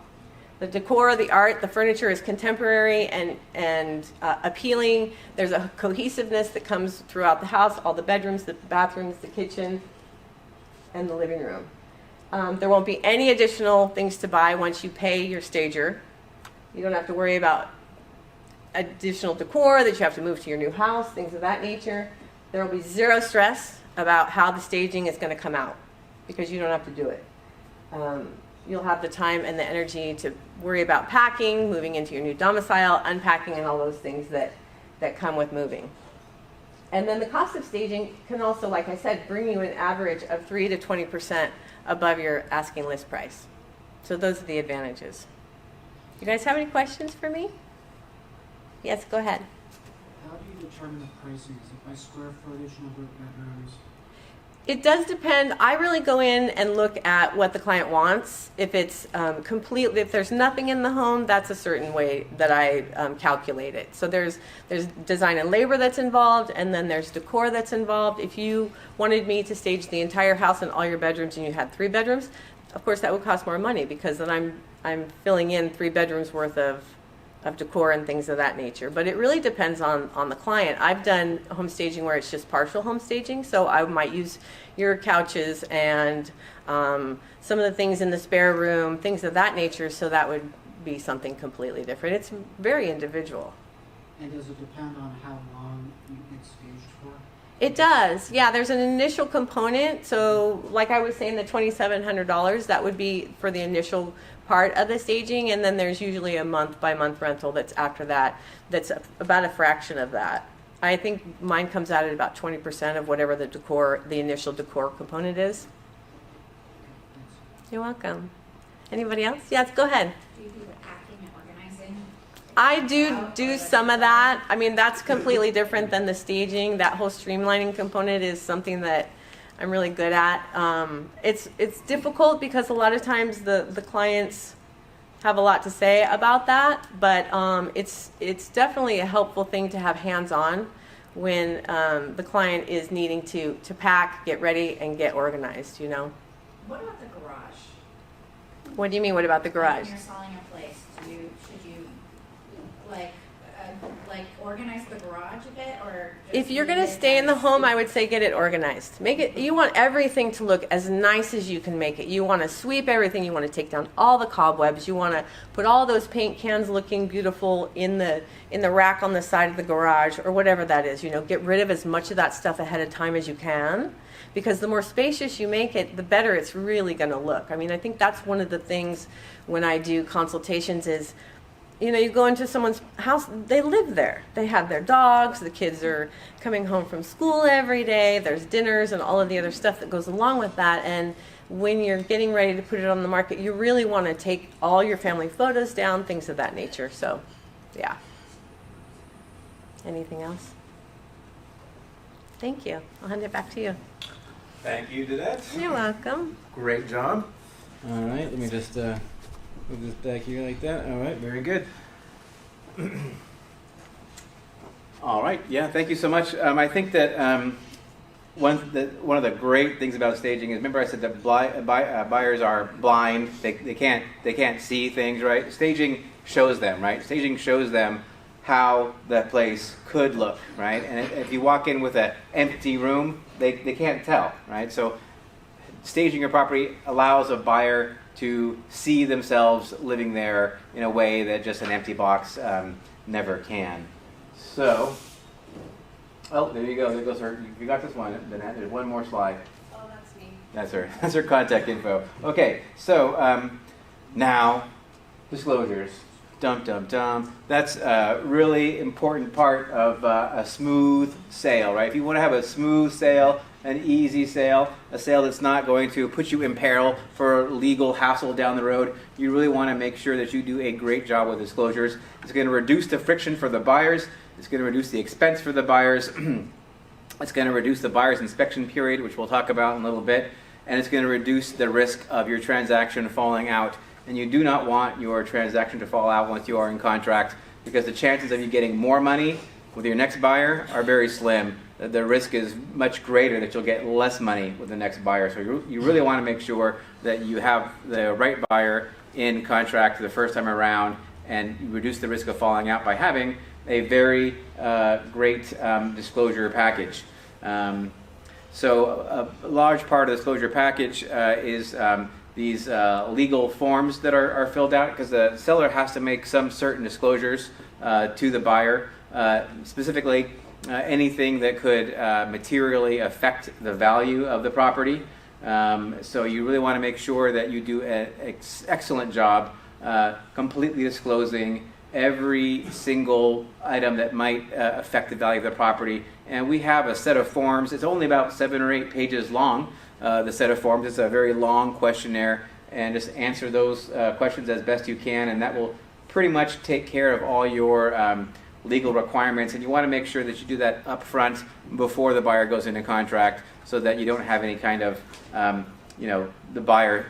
S2: The decor, the art, the furniture is contemporary and appealing. There's a cohesiveness that comes throughout the house, all the bedrooms, the bathrooms, the kitchen, and the living room. There won't be any additional things to buy once you pay your stager. You don't have to worry about additional decor that you have to move to your new house, things of that nature. There will be zero stress about how the staging is going to come out because you don't have to do it. You'll have the time and the energy to worry about packing, moving into your new domicile, unpacking, and all those things that come with moving. And then the cost of staging can also, like I said, bring you an average of 3 to 20% above your asking list price. So those are the advantages. You guys have any questions for me? Yes, go ahead.
S4: How do you determine the pricing? Is it by square footage, number of bedrooms?
S2: It does depend. I really go in and look at what the client wants. If it's if there's nothing in the home, that's a certain way that I calculate it. So there's design and labor that's involved, and then there's decor that's involved. If you wanted me to stage the entire house and all your bedrooms and you had 3 bedrooms, of course that would cost more money because then I'm filling in 3 bedrooms worth of decor and things of that nature. But it really depends on the client. I've done home staging where it's just partial home staging, so I might use your couches and some of the things in the spare room, things of that nature, so that would be something completely different. It's very individual.
S4: And does it depend on how long you get staged for?
S2: It does, yeah. There's an initial component. So like I was saying, the $2,700, that would be for the initial part of the staging, and then there's usually a month-by-month rental that's after that. That's about a fraction of that. I think mine comes out at about 20% of whatever the initial decor component is. You're welcome. Anybody else? Yes, go ahead.
S5: Do you do the packing and organizing?
S2: I do some of that. I mean, that's completely different than the staging. That whole streamlining component is something that I'm really good at. It's difficult because a lot of times the clients have a lot to say about that, but it's definitely a helpful thing to have hands-on when the client is needing to pack, get ready, and get organized, you know.
S5: What about the garage?
S2: What do you mean, what about the garage?
S5: When you're selling a place, should you like organize the garage a bit, or just
S2: If you're
S5: leave
S2: going to
S5: it
S2: stay in the
S5: as-
S2: home, I would say get it organized. Make it. You want everything to look as nice as you can make it. You want to sweep everything. You want to take down all the cobwebs. You want to put all those paint cans looking beautiful in the rack on the side of the garage or whatever that is. You know, get rid of as much of that stuff ahead of time as you can, because the more spacious you make it, the better it's really going to look. I mean, I think that's one of the things when I do consultations is, you know, you go into someone's house, they live there. They have their dogs, the kids are coming home from school every day, there's dinners and all of the other stuff that goes along with that. And when you're getting ready to put it on the market, you really want to take all your family photos down, things of that nature. So, yeah. Anything else? Thank you. I'll hand it back to you.
S1: Thank you to that.
S2: You're welcome.
S1: Great job. All right, let me just move this back here like that. All right, very good. All right, yeah, thank you so much. I think that one of the great things about staging is, remember I said that buyers are blind. They can't see things, right? Staging shows them, right? Staging shows them how that place could look, right? And if you walk in with an empty room, they can't tell, right? So staging your property allows a buyer to see themselves living there in a way that just an empty box never can. So, oh, there you go. There goes her. You got this one. There's one more slide.
S2: Oh, that's me.
S1: That's her. That's her contact info. Okay, so now disclosures. Dum dum dum. That's a really important part of a smooth sale, right? If you want to have a smooth sale, an easy sale, a sale that's not going to put you in peril for legal hassle down the road, you really want to make sure that you do a great job with disclosures. It's going to reduce the friction for the buyers. It's going to reduce the expense for the buyers. It's going to reduce the buyer's inspection period, which we'll talk about in a little bit. And it's going to reduce the risk of your transaction falling out. And you do not want your transaction to fall out once you are in contract, because the chances of you getting more money with your next buyer are very slim. The risk is much greater that you'll get less money with the next buyer. So you really want to make sure that you have the right buyer in contract the first time around, and you reduce the risk of falling out by having a very great disclosure package. So a large part of the disclosure package is these legal forms that are filled out, because the seller has to make some certain disclosures to the buyer, specifically anything that could materially affect the value of the property. So you really want to make sure that you do an excellent job completely disclosing every single item that might affect the value of the property. And we have a set of forms. It's only about 7 or 8 pages long, the set of forms. It's a very long questionnaire, and just answer those questions as best you can, and that will pretty much take care of all your legal requirements. And you want to make sure that you do that up front before the buyer goes into contract, so that you don't have any kind of, the buyer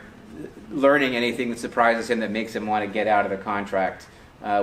S1: learning anything that surprises him that makes him want to get out of the contract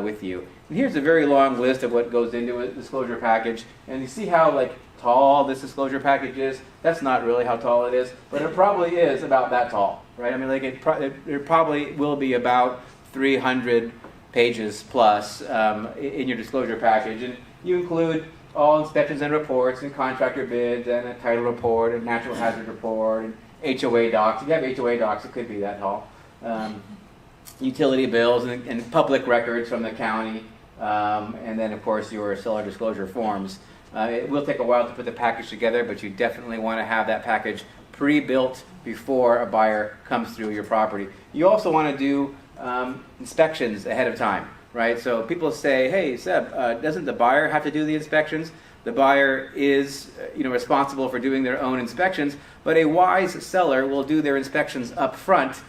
S1: with you. And here's a very long list of what goes into a disclosure package. And you see how tall this disclosure package is? That's not really how tall it is, but it probably is about that tall, right? I mean, it probably will be about 300 pages plus in your disclosure package. And you include all inspections and reports and contractor bids and a title report and natural hazard report and HOA docs. If you have HOA docs, it could be that tall. Utility bills and public records from the county, and then of course your seller disclosure forms. It will take a while to put the package together, but you definitely want to have that package pre-built before a buyer comes through your property. You also want to do inspections ahead of time, right? So people say, hey Seb, doesn't the buyer have to do the inspections? The buyer is responsible for doing their own inspections, but a wise seller will do their inspections up front,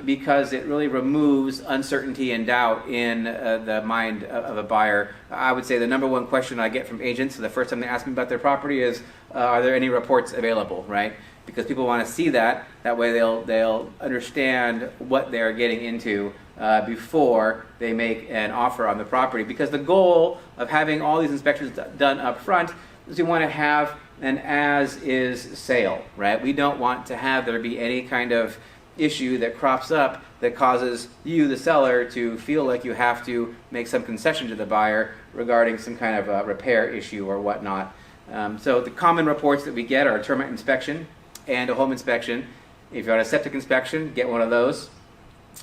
S1: because it really removes uncertainty and doubt in the mind of a buyer. I would say the number one question I get from agents the first time they ask me about their property is, are there any reports available, right? Because people want to see that. That way they'll understand what they're getting into before they make an offer on the property. Because the goal of having all these inspections done up front is we want to have an as-is sale, right? We don't want to have there be any kind of issue that crops up that causes you, the seller, to feel like you have to make some concession to the buyer regarding some kind of a repair issue or whatnot. So the common reports that we get are a termite inspection and a home inspection. If you're on a septic inspection, get one of those.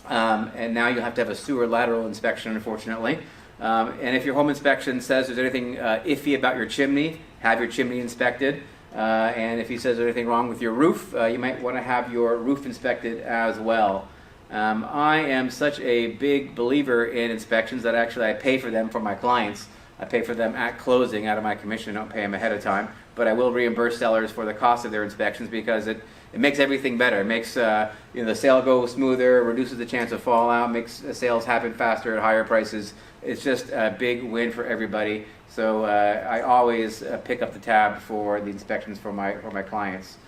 S1: And now you'll have to have a sewer lateral inspection, unfortunately. And if your home inspection says there's anything iffy about your chimney, have your chimney inspected. And if he says there's anything wrong with your roof, you might want to have your roof inspected as well. I am such a big believer in inspections that actually I pay for them for my clients. I pay for them at closing out of my commission. I don't pay them ahead of time, but I will reimburse sellers for the cost of their inspections because it makes everything better. It makes the sale go smoother, reduces the chance of fallout, makes sales happen faster at higher prices. It's just a big win for everybody. So I always pick up the tab for the inspections for my clients.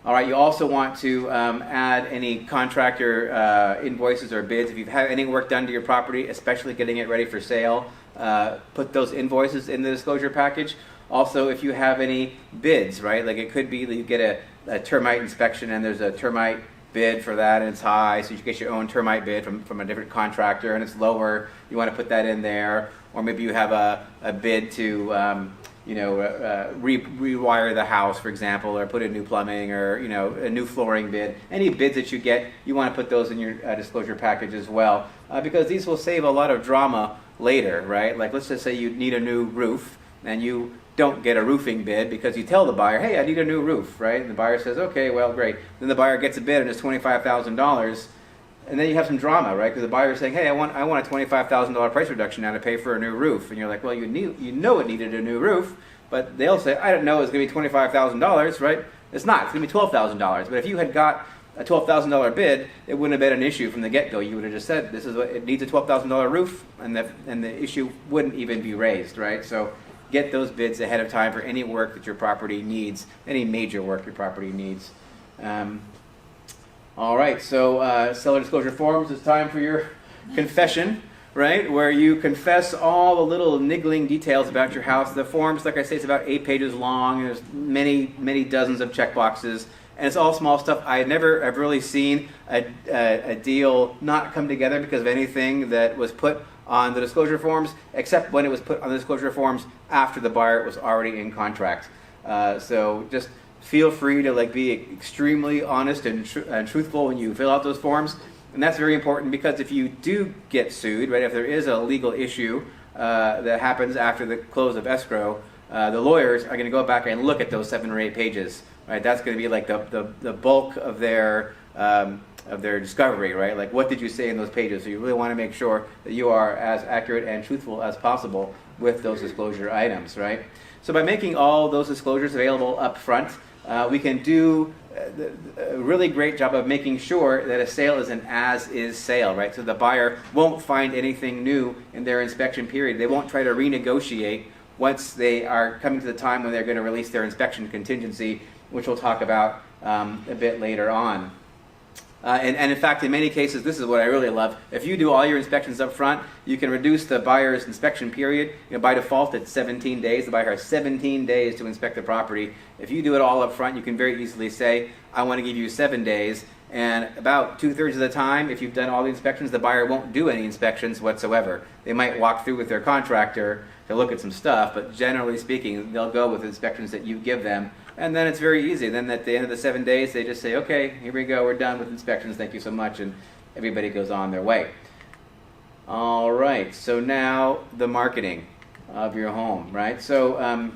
S1: All right, you also want to add any contractor invoices or bids. If you've had any work done to your property, especially getting it ready for sale, put those invoices in the disclosure package. Also, if you have any bids, right? Like it could be that you get a termite inspection and there's a termite bid for that and it's high, so you get your own termite bid from a different contractor and it's lower. You want to put that in there. Or maybe you have a bid to rewire the house, for example, or put in new plumbing, or a new flooring bid. Any bids that you get, you want to put those in your disclosure package as well, because these will save a lot of drama later, right? Like let's just say you need a new roof and you don't get a roofing bid because you tell the buyer, hey, I need a new roof, right? And the buyer says, okay, well, great. Then the buyer gets a bid and it's $25,000. And then you have some drama, right? Because the buyer is saying, hey, I want a $25,000 price reduction now to pay for a new roof. And you're like, well, you know it needed a new roof. But they'll say, I didn't know it was going to be $25,000, right? It's not. It's going to be $12,000. But if you had got a $12,000 bid, it wouldn't have been an issue from the get-go. You would have just said, this is what it needs, a $12,000 roof, and the issue wouldn't even be raised, right? So get those bids ahead of time for any work that your property needs, any major work your property needs. All right, so seller disclosure forms, it's time for your confession, right? Where you confess all the little niggling details about your house. The forms, like I say, it's about 8 pages long. There's many, many dozens of check boxes, and it's all small stuff. I've really seen a deal not come together because of anything that was put on the disclosure forms, except when it was put on the disclosure forms after the buyer was already in contract. So just feel free to be extremely honest and truthful when you fill out those forms. And that's very important because if you do get sued, right, if there is a legal issue that happens after the close of escrow, the lawyers are going to go back and look at those 7 or 8 pages. Right, that's going to be like the bulk of their discovery, right? Like, what did you say in those pages? So you really want to make sure that you are as accurate and truthful as possible with those disclosure items, right? So by making all those disclosures available up front, we can do a really great job of making sure that a sale is an as-is sale, right? So the buyer won't find anything new in their inspection period. They won't try to renegotiate once they are coming to the time when they're going to release their inspection contingency, which we'll talk about a bit later on. And in fact, in many cases, this is what I really love. If you do all your inspections up front, you can reduce the buyer's inspection period. By default, it's 17 days. The buyer has 17 days to inspect the property. If you do it all up front, you can very easily say, I want to give you 7 days. And about 2/3 of the time, if you've done all the inspections, the buyer won't do any inspections whatsoever. They might walk through with their contractor to look at some stuff, but generally speaking, they'll go with inspections that you give them. And then it's very easy. Then at the end of the 7 days, they just say, okay, here we go, we're done with inspections, thank you so much, and everybody goes on their way. All right, so now the marketing of your home, right? So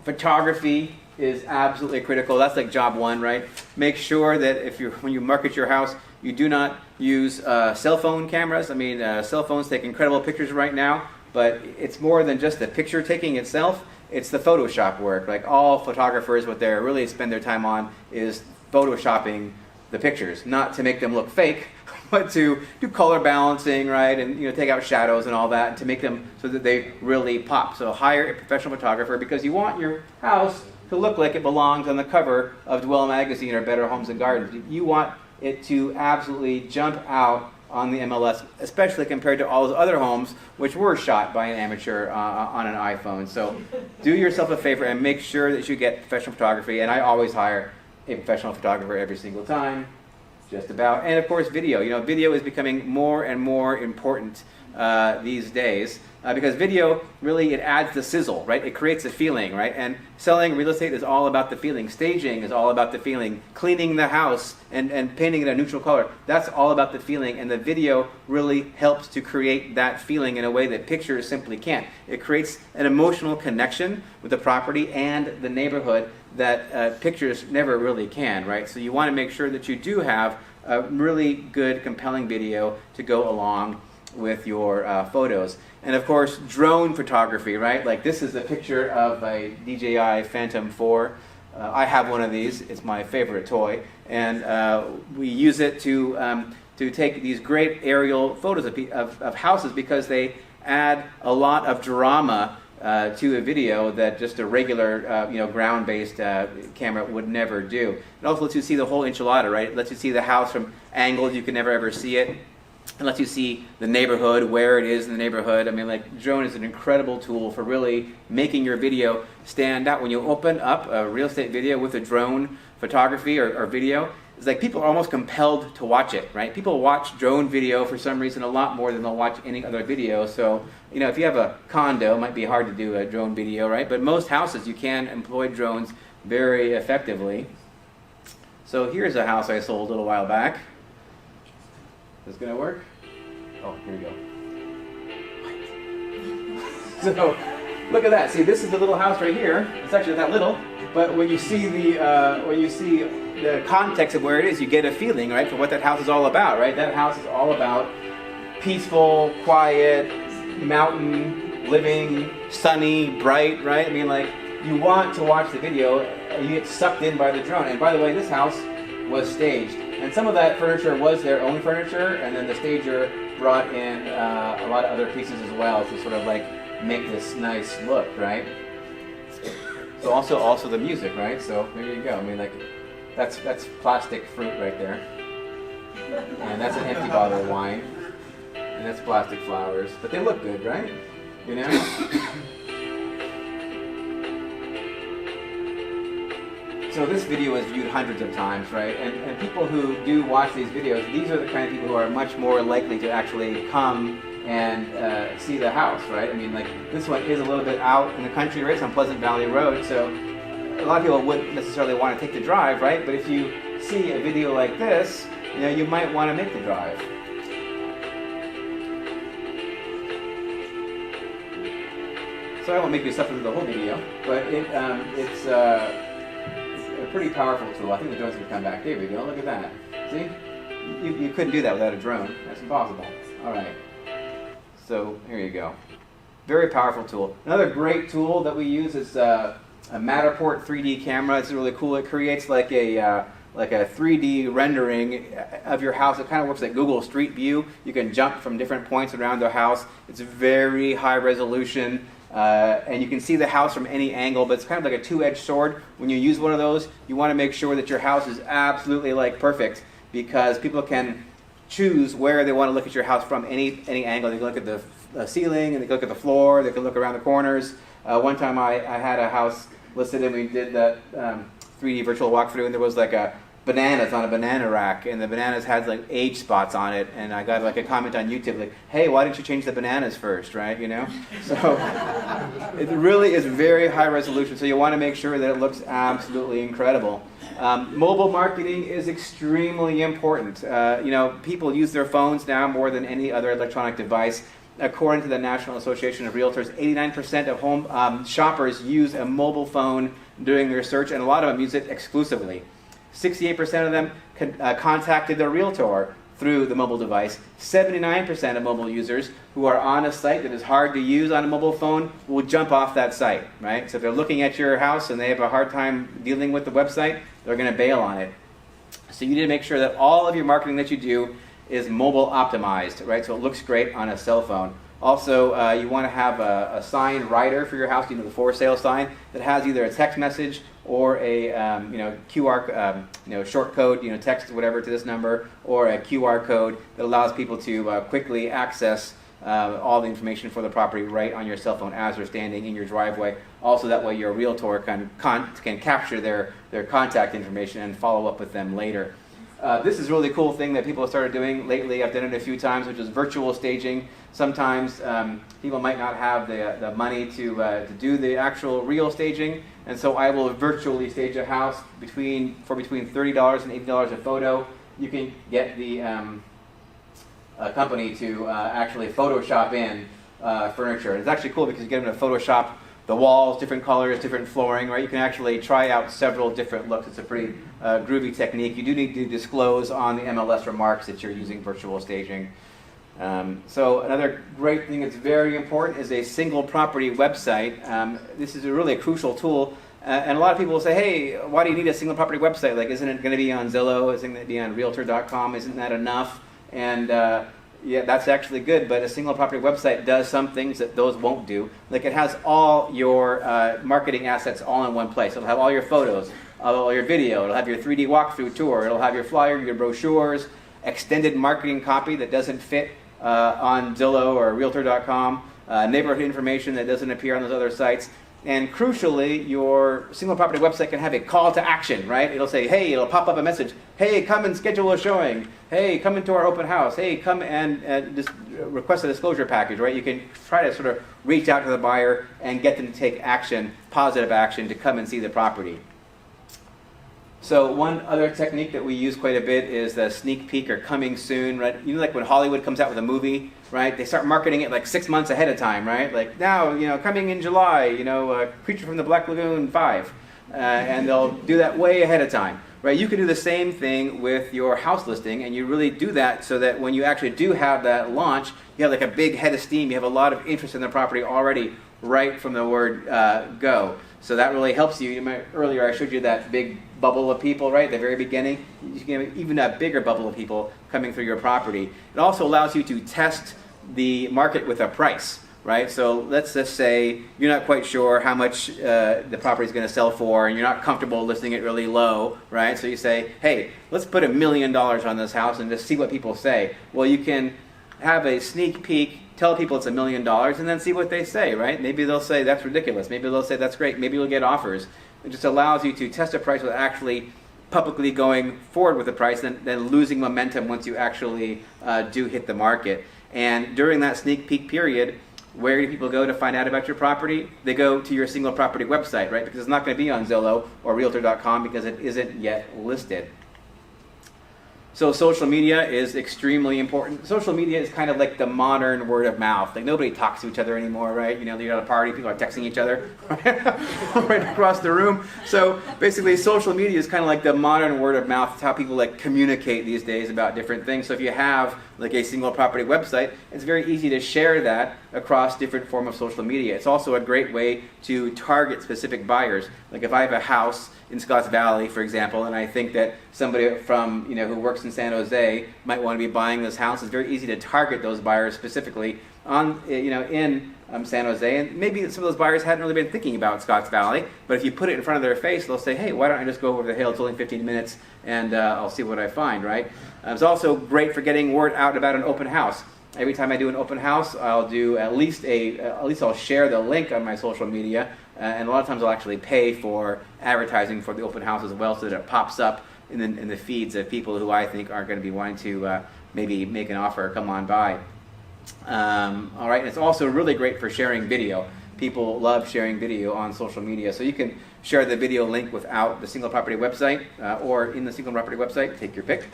S1: photography is absolutely critical. That's like job one, right? Make sure that when you market your house, you do not use cell phone cameras. I mean, cell phones take incredible pictures right now, but it's more than just the picture taking itself. It's the Photoshop work. Like all photographers, what they really spend their time on is Photoshopping the pictures, not to make them look fake, but to do color balancing, right, and take out shadows and all that, and to make them so that they really pop. So hire a professional photographer because you want your house to look like it belongs on the cover of Dwell Magazine or Better Homes and Gardens. You want it to absolutely jump out on the MLS, especially compared to all those other homes which were shot by an amateur on an iPhone. So do yourself a favor and make sure that you get professional photography. And I always hire a professional photographer every single time, just about. And of course, video. Video is becoming more and more important these days because video really, it adds the sizzle, right? It creates a feeling, right? And selling real estate is all about the feeling. Staging is all about the feeling. Cleaning the house and painting it a neutral color, that's all about the feeling. And the video really helps to create that feeling in a way that pictures simply can't. It creates an emotional connection with the property and the neighborhood that pictures never really can, right? So you want to make sure that you do have a really good, compelling video to go along with your photos. And of course, drone photography, right? Like this is a picture of a DJI Phantom 4. I have one of these. It's my favorite toy. And we use it to take these great aerial photos of houses because they add a lot of drama to a video that just a regular, ground-based camera would never do. It also lets you see the whole enchilada, right? It lets you see the house from angles you can never ever see it. It lets you see the neighborhood, where it is in the neighborhood. I mean, like, drone is an incredible tool for really making your video stand out. When you open up a real estate video with a drone photography or video, it's like people are almost compelled to watch it, right? People watch drone video for some reason a lot more than they'll watch any other video. So, if you have a condo, it might be hard to do a drone video, right? But most houses, you can employ drones very effectively. So here's a house I sold a little while back. Is this going to work? Oh, here we go. So, look at that. See, this is the little house right here. It's actually not that little, but when you see the context of where it is, you get a feeling, right, for what that house is all about, right? That house is all about peaceful, quiet, mountain, living, sunny, bright, right? I mean, like, you want to watch the video, you get sucked in by the drone. And by the way, this house was staged. And some of that furniture was their own furniture, and then the stager brought in a lot of other pieces as well to sort of like make this nice look, right? So also the music, right? So there you go. I mean, like, that's plastic fruit right there, and that's an empty bottle of wine, and that's plastic flowers. But they look good, right? So this video is viewed hundreds of times, right? And people who do watch these videos, these are the kind of people who are much more likely to actually come and see the house, right? I mean, like, this one is a little bit out in the country, right? It's on Pleasant Valley Road, so a lot of people wouldn't necessarily want to take the drive, right? But if you see a video like this, you might want to make the drive. So I won't make you suffer through the whole video, but it's a pretty powerful tool. I think the drone's going to come back. There we go. Look at that. See? You couldn't do that without a drone. That's impossible. All right. So here you go. Very powerful tool. Another great tool that we use is a Matterport 3D camera. It's really cool. It creates like a 3D rendering of your house. It kind of works like Google Street View. You can jump from different points around the house. It's very high resolution. And you can see the house from any angle, but it's kind of like a two-edged sword. When you use one of those, you want to make sure that your house is absolutely like perfect, because people can choose where they want to look at your house from any angle. They can look at the ceiling, and they can look at the floor, they can look around the corners. One time I had a house listed, and we did that 3D virtual walkthrough, and there was like bananas on a banana rack, and the bananas had like age spots on it, and I got like a comment on YouTube like, hey, why didn't you change the bananas first, right? So it really is very high resolution, so you want to make sure that it looks absolutely incredible. Mobile marketing is extremely important. People use their phones now more than any other electronic device. According to the National Association of Realtors, 89% of home shoppers use a mobile phone during their search, and a lot of them use it exclusively. 68% of them contacted their realtor through the mobile device. 79% of mobile users who are on a site that is hard to use on a mobile phone will jump off that site, right? So if they're looking at your house and they have a hard time dealing with the website, they're going to bail on it. So you need to make sure that all of your marketing that you do is mobile optimized, right? So it looks great on a cell phone. Also, you want to have a sign rider for your house, the for sale sign that has either a text message or a QR short code, text whatever to this number, or a QR code that allows people to quickly access all the information for the property right on your cell phone as they're standing in your driveway. Also, that way your realtor can capture their contact information and follow up with them later. This is a really cool thing that people have started doing lately. I've done it a few times, which is virtual staging. Sometimes people might not have the money to do the actual real staging, and so I will virtually stage a house for between $30 and $80 a photo. You can get the company to actually Photoshop in furniture. It's actually cool because you get them to Photoshop the walls, different colors, different flooring, right? You can actually try out several different looks. It's a pretty groovy technique. You do need to disclose on the MLS remarks that you're using virtual staging. So another great thing that's very important is a single property website. This is really a crucial tool. And a lot of people will say, hey, why do you need a single property website? Like, isn't it going to be on Zillow? Isn't it going to be on Realtor.com? Isn't that enough? And yeah, that's actually good, but a single property website does some things that those won't do. Like, it has all your marketing assets all in one place. It'll have all your photos, all your video. It'll have your 3D walkthrough tour. It'll have your flyer, your brochures, extended marketing copy that doesn't fit on Zillow or Realtor.com, neighborhood information that doesn't appear on those other sites. And crucially, your single property website can have a call to action, right? It'll say, hey, it'll pop up a message. Hey, come and schedule a showing. Hey, come into our open house. Hey, come and just request a disclosure package, right? You can try to sort of reach out to the buyer and get them to take action, positive action, to come and see the property. So one other technique that we use quite a bit is the sneak peek or coming soon, right? You know, like when Hollywood comes out with a movie, right? They start marketing it like 6 months ahead of time, right? Like now, coming in July, Creature from the Black Lagoon 5. And they'll do that way ahead of time, right? You can do the same thing with your house listing, and you really do that so that when you actually do have that launch, you have like a big head of steam. You have a lot of interest in the property already right from the word go. So that really helps you. Earlier I showed you that big bubble of people, right, at the very beginning. You can have even a bigger bubble of people coming through your property. It also allows you to test the market with a price, right? So let's just say you're not quite sure how much the property is going to sell for, and you're not comfortable listing it really low, right? So you say, hey, let's put $1 million on this house and just see what people say. Well, you can have a sneak peek, tell people it's $1 million, and then see what they say, right? Maybe they'll say that's ridiculous. Maybe they'll say that's great. Maybe you'll get offers. It just allows you to test a price without actually publicly going forward with the price, then losing momentum once you actually do hit the market. And during that sneak peek period, where do people go to find out about your property? They go to your single property website, right? Because it's not going to be on Zillow or Realtor.com because it isn't yet listed. So social media is extremely important. Social media is kind of like the modern word of mouth. Like, nobody talks to each other anymore, right? You're at a party, people are texting each other right across the room. So basically, social media is kind of like the modern word of mouth. It's how people communicate these days about different things. So if you have like a single property website, it's very easy to share that across different forms of social media. It's also a great way to target specific buyers. Like if I have a house in Scotts Valley, for example, and I think that somebody from who works in San Jose might want to be buying this house, it's very easy to target those buyers specifically on in San Jose. And maybe some of those buyers hadn't really been thinking about Scotts Valley, but if you put it in front of their face, they'll say, hey, why don't I just go over the hill? It's only 15 minutes, and I'll see what I find, right? It's also great for getting word out about an open house. Every time I do an open house, I'll do at least I'll share the link on my social media, and a lot of times I'll actually pay for advertising for the open house as well, so that it pops up in the feeds of people who I think aren't going to be wanting to maybe make an offer or come on by. All right, and it's also really great for sharing video. People love sharing video on social media, so you can share the video link without the single property website or in the single property website. Take your pick.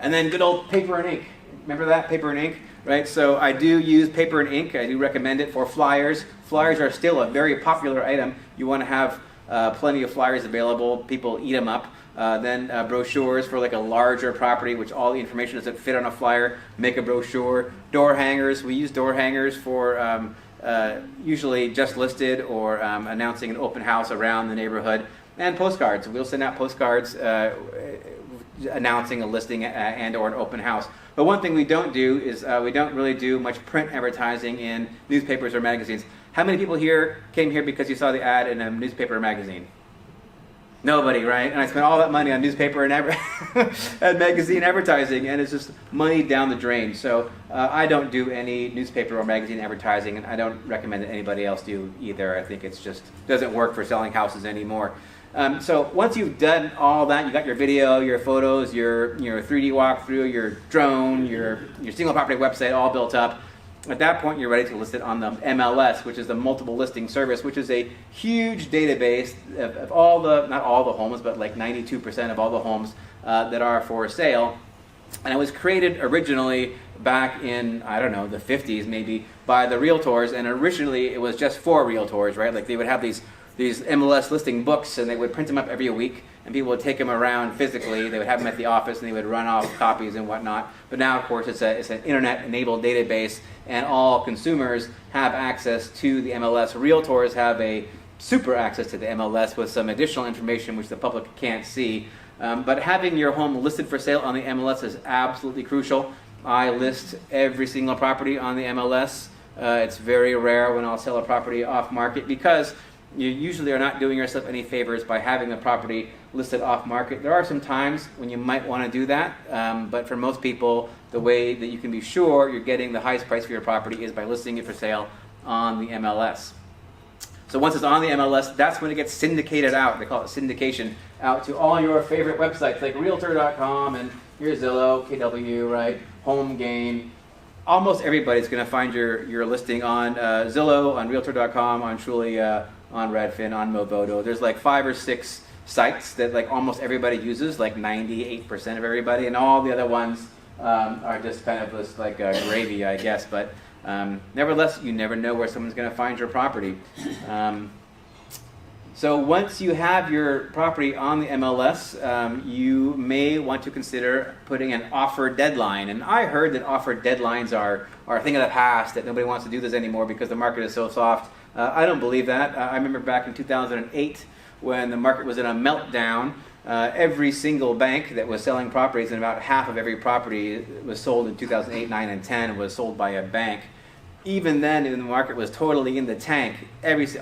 S1: And then good old paper and ink. Remember that, paper and ink, right? So I do use paper and ink. I do recommend it for flyers. Flyers are still a very popular item. You want to have plenty of flyers available. People eat them up. Then brochures for like a larger property, which all the information doesn't fit on a flyer. Make a brochure. Door hangers. We use door hangers for usually just listed or announcing an open house around the neighborhood. And postcards. We'll send out postcards announcing a listing and or an open house. But one thing we don't do is we don't really do much print advertising in newspapers or magazines. How many people here came here because you saw the ad in a newspaper or magazine? Nobody, right? And I spent all that money on newspaper and and magazine advertising, and it's just money down the drain. So I don't do any newspaper or magazine advertising, and I don't recommend that anybody else do either. I think it's just doesn't work for selling houses anymore. So once you've done all that, you got your video, your photos, your 3D walkthrough, your drone, your single property website all built up. At that point, you're ready to list it on the MLS, which is the multiple listing service, which is a huge database of all the, not all the homes, but like 92% of all the homes that are for sale. And it was created originally back in, I don't know, the 50s maybe, by the realtors. And originally it was just for realtors, right? Like they would have these MLS listing books, and they would print them up every week, and people would take them around physically. They would have them at the office, and they would run off copies and whatnot. But now, of course, it's an internet-enabled database, and all consumers have access to the MLS. Realtors have a super access to the MLS with some additional information which the public can't see. But having your home listed for sale on the MLS is absolutely crucial. I list every single property on the MLS. It's very rare when I'll sell a property off market, because you usually are not doing yourself any favors by having a property listed off market. There are some times when you might want to do that, but for most people, the way that you can be sure you're getting the highest price for your property is by listing it for sale on the MLS. So once it's on the MLS, that's when it gets syndicated out. They call it syndication, out to all your favorite websites like Realtor.com and your Zillow, KW, right? HomeGain. Almost everybody's going to find your listing on Zillow, on Realtor.com, on Trulia, on Redfin, on Movoto. There's like 5 or 6 sites that like almost everybody uses, like 98% of everybody, and all the other ones are just kind of just like gravy, I guess. But nevertheless, you never know where someone's going to find your property. So once you have your property on the MLS, you may want to consider putting an offer deadline. And I heard that offer deadlines are a thing of the past, that nobody wants to do this anymore because the market is so soft. I don't believe that. I remember back in 2008 when the market was in a meltdown. Every single bank that was selling properties, and about half of every property was sold in 2008, 9, and 10 was sold by a bank. Even then, when the market was totally in the tank,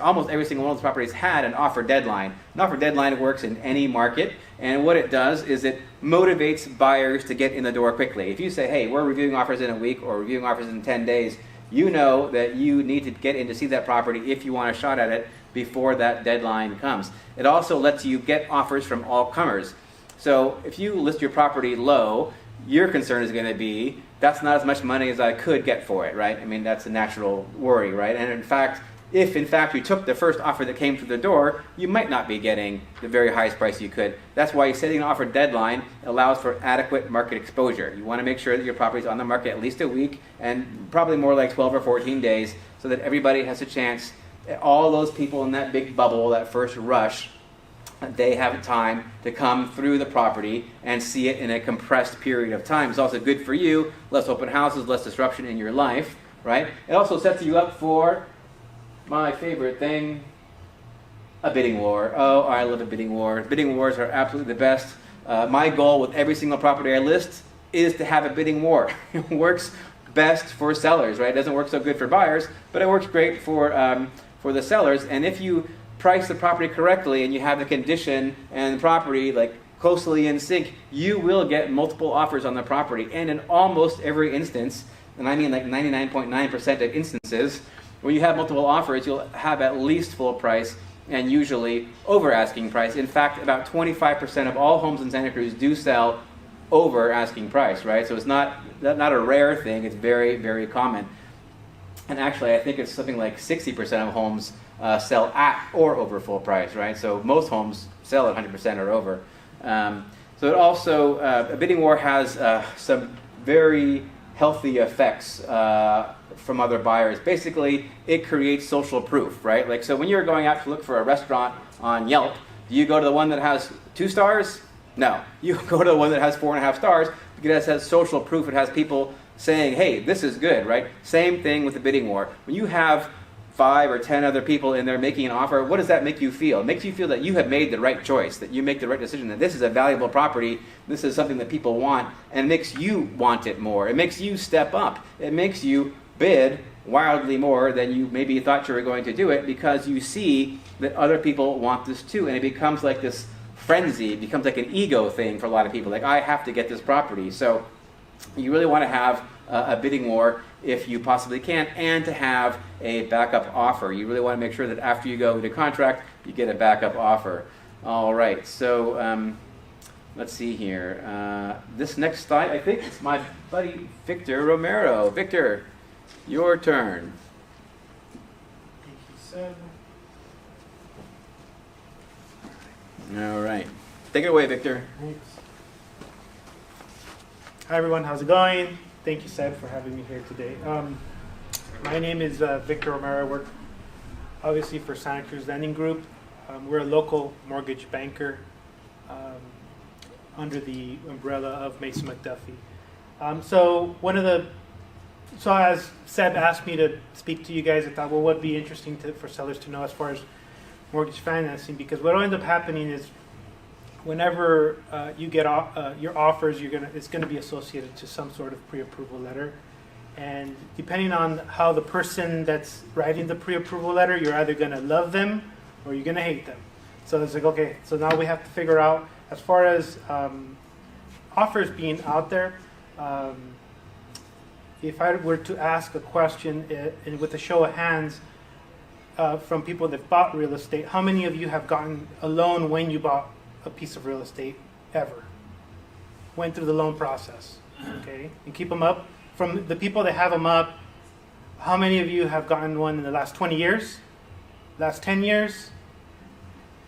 S1: almost every single one of those properties had an offer deadline. An offer deadline works in any market, and what it does is it motivates buyers to get in the door quickly. If you say, hey, we're reviewing offers in a week or reviewing offers in 10 days, you know that you need to get in to see that property if you want a shot at it before that deadline comes. It also lets you get offers from all comers. So if you list your property low, your concern is going to be, that's not as much money as I could get for it, right? I mean, that's a natural worry, right? And in fact, if in fact you took the first offer that came through the door, you might not be getting the very highest price you could. That's why setting an offer deadline allows for adequate market exposure. You want to make sure that your property is on the market at least a week, and probably more like 12 or 14 days, so that everybody has a chance, all those people in that big bubble, that first rush, they have time to come through the property and see it in a compressed period of time. It's also good for you, less open houses, less disruption in your life, right? It also sets you up for my favorite thing, a bidding war. Oh, I love a bidding war. Bidding wars are absolutely the best. My goal with every single property I list is to have a bidding war. It works best for sellers, right? It doesn't work so good for buyers, but it works great for the sellers. And if you price the property correctly and you have the condition and the property like closely in sync, you will get multiple offers on the property. And in almost every instance, and I mean like 99.9% of instances, when you have multiple offers, you'll have at least full price and usually over asking price. In fact, about 25% of all homes in Santa Cruz do sell over asking price, right? So it's not a rare thing, it's very, very common. And actually, I think it's something like 60% of homes sell at or over full price, right? So most homes sell at 100% or over. So it also, a bidding war has some very healthy effects from other buyers. Basically, it creates social proof, right? Like, so when you're going out to look for a restaurant on Yelp, do you go to the one that has 2 stars? No. You go to the one that has 4.5 stars because it has social proof. It has people saying, hey, this is good, right? Same thing with the bidding war. When you have 5 or 10 other people in there making an offer, what does that make you feel? It makes you feel that you have made the right choice, that you make the right decision, that this is a valuable property, this is something that people want, and it makes you want it more. It makes you step up. It makes you bid wildly more than you maybe thought you were going to do it, because you see that other people want this too, and it becomes like this frenzy. It becomes like an ego thing for a lot of people. Like, I have to get this property. So you really want to have a bidding war if you possibly can, and to have a backup offer. You really want to make sure that after you go into contract, you get a backup offer. All right, so let's see here. This next slide, I think it's my buddy Victor Romero. Victor, your turn.
S6: Thank you, Seb.
S1: All right, take it away, Victor.
S6: Thanks. Hi everyone, how's it going? Thank you, Seb, for having me here today. My name is Victor Romero. I work obviously for Santa Cruz Lending Group. We're a local mortgage banker under the umbrella of Mason McDuffie. So as Seb asked me to speak to you guys, I thought, well, what would be interesting for sellers to know as far as mortgage financing? Because what will end up happening is whenever you get your offers, it's going to be associated to some sort of pre-approval letter. And depending on how the person that's writing the pre-approval letter, you're either going to love them or you're going to hate them. So it's like, okay, so now we have to figure out, as far as offers being out there, if I were to ask a question and with a show of hands from people that bought real estate, how many of you have gotten a loan when you bought a piece of real estate ever? Went through the loan process, okay? And keep them up. From the people that have them up, how many of you have gotten one in the last 20 years? Last 10 years?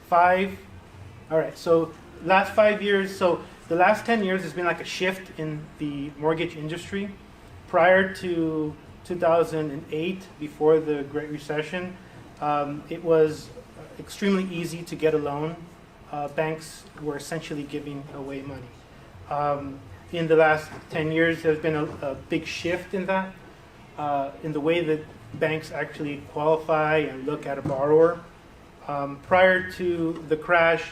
S6: 5? All right, so last 5 years, so the last 10 years has been like a shift in the mortgage industry. Prior to 2008, before the Great Recession, it was extremely easy to get a loan. Banks were essentially giving away money. In the last 10 years, there's been a big shift in that, in the way that banks actually qualify and look at a borrower. Prior to the crash,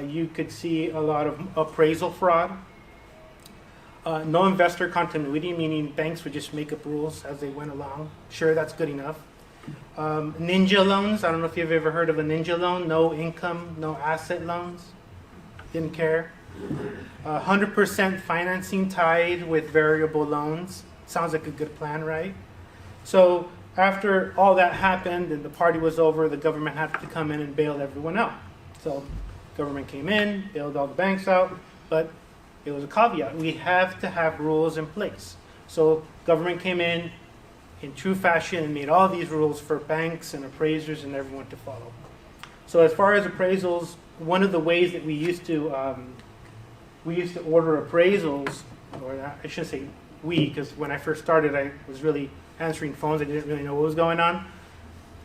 S6: you could see a lot of appraisal fraud. No investor continuity, meaning banks would just make up rules as they went along. Sure, that's good enough. Ninja loans, I don't know if you've ever heard of a ninja loan. No income, no asset loans. Didn't care. 100% financing tied with variable loans. Sounds like a good plan, right? So after all that happened and the party was over, the government had to come in and bail everyone out. So government came in, bailed all the banks out, but it was a caveat. We have to have rules in place. So government came in true fashion and made all these rules for banks and appraisers and everyone to follow. So as far as appraisals, one of the ways that we used to order appraisals, or I shouldn't say we, because when I first started, I was really answering phones. I didn't really know what was going on.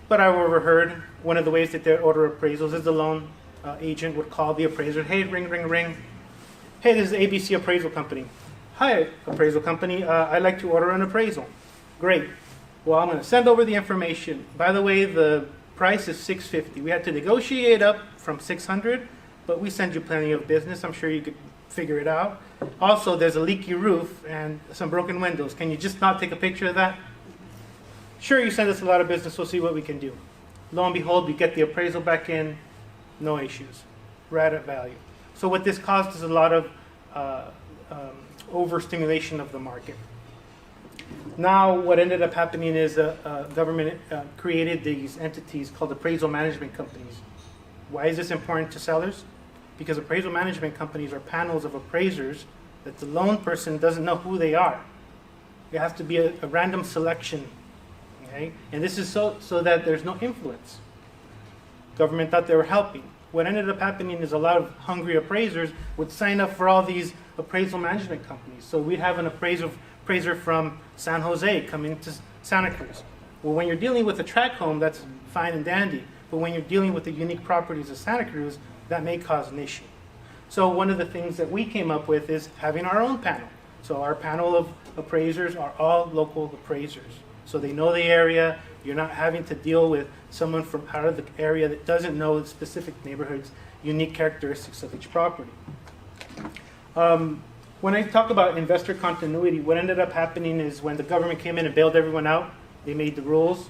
S6: But I overheard one of the ways that they order appraisals is the loan agent would call the appraiser, hey, ring, ring, ring. Hey, this is ABC Appraisal Company. Hi, appraisal company. I'd like to order an appraisal. Great. Well, I'm going to send over the information. By the way, the price is $650. We had to negotiate up from $600, but we send you plenty of business. I'm sure you could figure it out. Also, there's a leaky roof and some broken windows. Can you just not take a picture of that? Sure, you send us a lot of business. We'll see what we can do. Lo and behold, we get the appraisal back in. No issues. Right at value. So what this caused is a lot of overstimulation of the market. Now, what ended up happening is government created these entities called appraisal management companies. Why is this important to sellers? Because appraisal management companies are panels of appraisers that the loan person doesn't know who they are. It has to be a random selection, okay? And this is so that there's no influence. Government thought they were helping. What ended up happening is a lot of hungry appraisers would sign up for all these appraisal management companies. So we'd have an appraiser from San Jose come into Santa Cruz. Well, when you're dealing with a tract home, that's fine and dandy. But when you're dealing with the unique properties of Santa Cruz, that may cause an issue. So one of the things that we came up with is having our own panel. So our panel of appraisers are all local appraisers. So they know the area. You're not having to deal with someone from out of the area that doesn't know the specific neighborhood's unique characteristics of each property. When I talk about investor continuity, what ended up happening is when the government came in and bailed everyone out, they made the rules.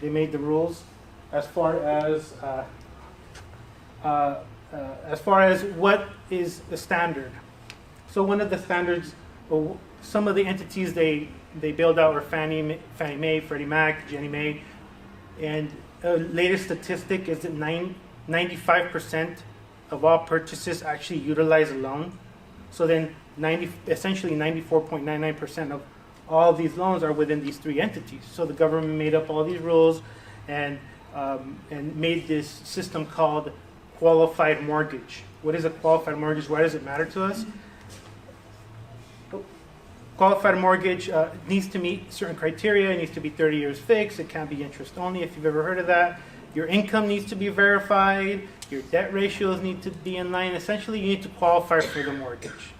S6: They made the rules as far as as far as what is the standard. So one of the standards, well, some of the entities they bailed out were Fannie Mae, Freddie Mac, Ginnie Mae, and latest statistic is that 95% of all purchases actually utilize a loan. So then essentially 94.99% of all of these loans are within these three entities. So the government made up all these rules and made this system called qualified mortgage. What is a qualified mortgage? Why does it matter to us? Qualified mortgage needs to meet certain criteria. It needs to be 30 years fixed. It can't be interest only, if you've ever heard of that. Your income needs to be verified. Your debt ratios need to be in line. Essentially, you need to qualify for the mortgage.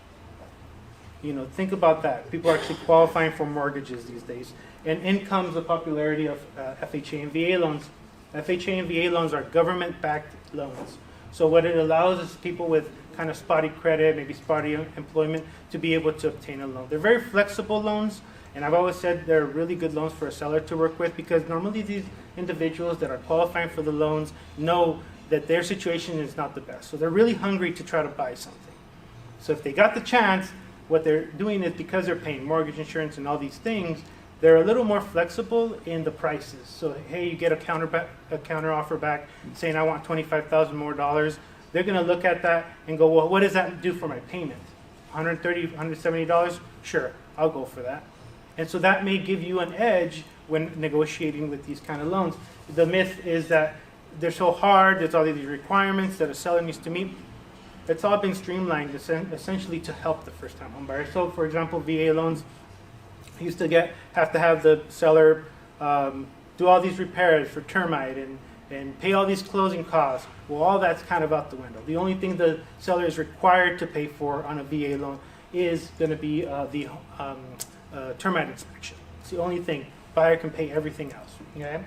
S6: You know, think about that. People are actually qualifying for mortgages these days. And in comes the popularity of FHA and VA loans. FHA and VA loans are government-backed loans. So what it allows is people with kind of spotty credit, maybe spotty employment, to be able to obtain a loan. They're very flexible loans, and I've always said they're really good loans for a seller to work with, because normally these individuals that are qualifying for the loans know that their situation is not the best. So they're really hungry to try to buy something. So if they got the chance, what they're doing is, because they're paying mortgage insurance and all these things, they're a little more flexible in the prices. So hey, you get a counter offer back saying I want $25,000 more. They're going to look at that and go, well, what does that do for my payment? $130, $170? Sure, I'll go for that. And so that may give you an edge when negotiating with these kind of loans. The myth is that they're so hard, there's all these requirements that a seller needs to meet. It's all been streamlined essentially to help the first-time home buyer. So, for example, VA loans used to have to have the seller do all these repairs for termite and pay all these closing costs. Well, all that's kind of out the window. The only thing the seller is required to pay for on a VA loan is going to be the termite inspection. It's the only thing. Buyer can pay everything else. Okay.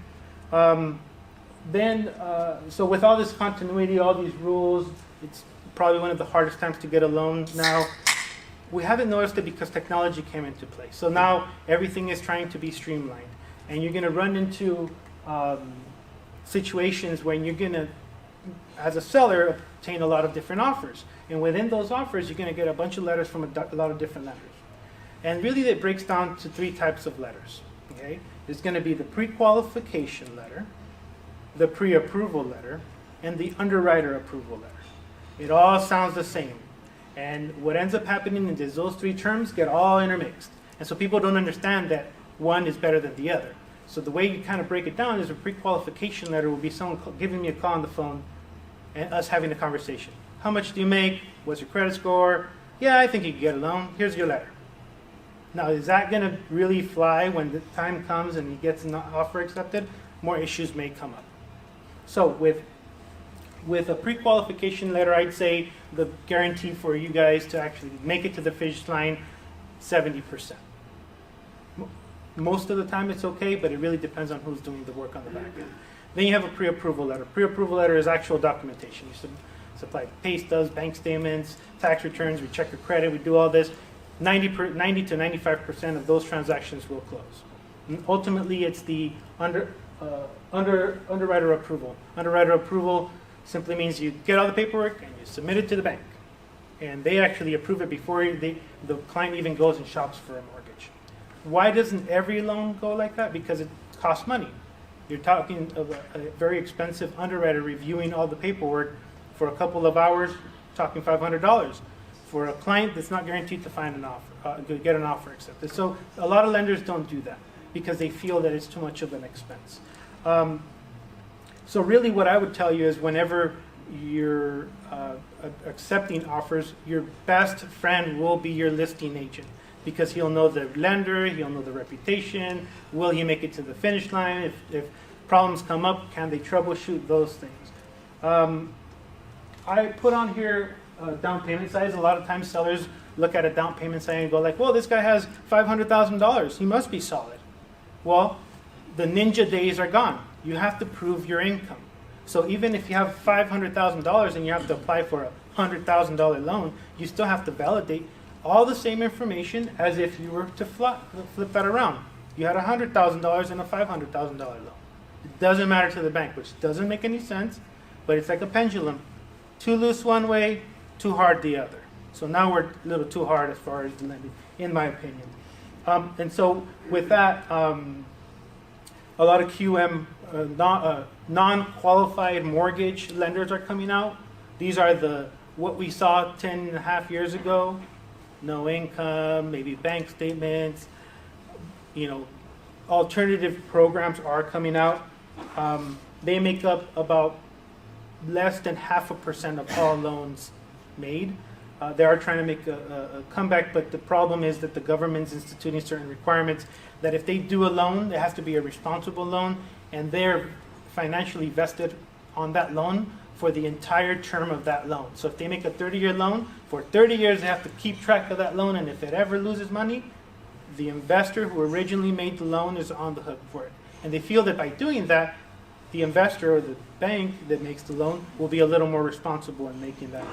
S6: So with all this continuity, all these rules, it's probably one of the hardest times to get a loan now. We haven't noticed it because technology came into play. So now everything is trying to be streamlined. And you're going to run into situations when you're going to, as a seller, obtain a lot of different offers. And within those offers, you're going to get a bunch of letters from a lot of different lenders. And really, it breaks down to three types of letters. Okay? There's going to be the pre-qualification letter, the pre-approval letter, and the underwriter approval letter. It all sounds the same. And what ends up happening is those three terms get all intermixed. And so people don't understand that one is better than the other. So the way you kind of break it down is a pre-qualification letter will be someone giving me a call on the phone and us having a conversation. How much do you make? What's your credit score? Yeah, I think you can get a loan. Here's your letter. Now, is that going to really fly when the time comes and he gets an offer accepted? More issues may come up. So with a pre-qualification letter, I'd say the guarantee for you guys to actually make it to the finish line, 70%. Most of the time it's okay, but it really depends on who's doing the work on the back end. Then you have a pre-approval letter. Pre-approval letter is actual documentation. You supply pay stubs, bank statements, tax returns, we check your credit, we do all this. 90 to 95% of those transactions will close. And ultimately, it's the underwriter approval. Underwriter approval simply means you get all the paperwork and you submit it to the bank. And they actually approve it before the client even goes and shops for a mortgage. Why doesn't every loan go like that? Because it costs money. You're talking of a very expensive underwriter reviewing all the paperwork for a couple of hours, talking $500. For a client that's not guaranteed to find an offer, get an offer accepted. So a lot of lenders don't do that because they feel that it's too much of an expense. So really what I would tell you is whenever you're accepting offers, your best friend will be your listing agent because he'll know the lender, he'll know the reputation, will he make it to the finish line, if problems come up, can they troubleshoot those things. I put on here down payment size. A lot of times sellers look at a down payment size and go like, well, this guy has $500,000. He must be solid. Well, the ninja days are gone. You have to prove your income. So even if you have $500,000 and you have to apply for a $100,000 loan, you still have to validate all the same information as if you were to flip that around. You had $100,000 and a $500,000 loan. It doesn't matter to the bank, which doesn't make any sense, but it's like a pendulum. too loose one way, too hard the other. So now we're a little too hard as far as the lending, in my opinion. And so with that, a lot of QM non-qualified mortgage lenders are coming out. These are what we saw 10 and a half years ago. No income, maybe bank statements, alternative programs are coming out. They make up about less than 0.5% of all loans made. They are trying to make a comeback, but the problem is that the government's instituting certain requirements that if they do a loan, it has to be a responsible loan, and they're financially vested on that loan for the entire term of that loan. So if they make a 30-year loan, for 30 years they have to keep track of that loan, and if it ever loses money, the investor who originally made the loan is on the hook for it. And they feel that by doing that, the investor or the bank that makes the loan will be a little more responsible in making that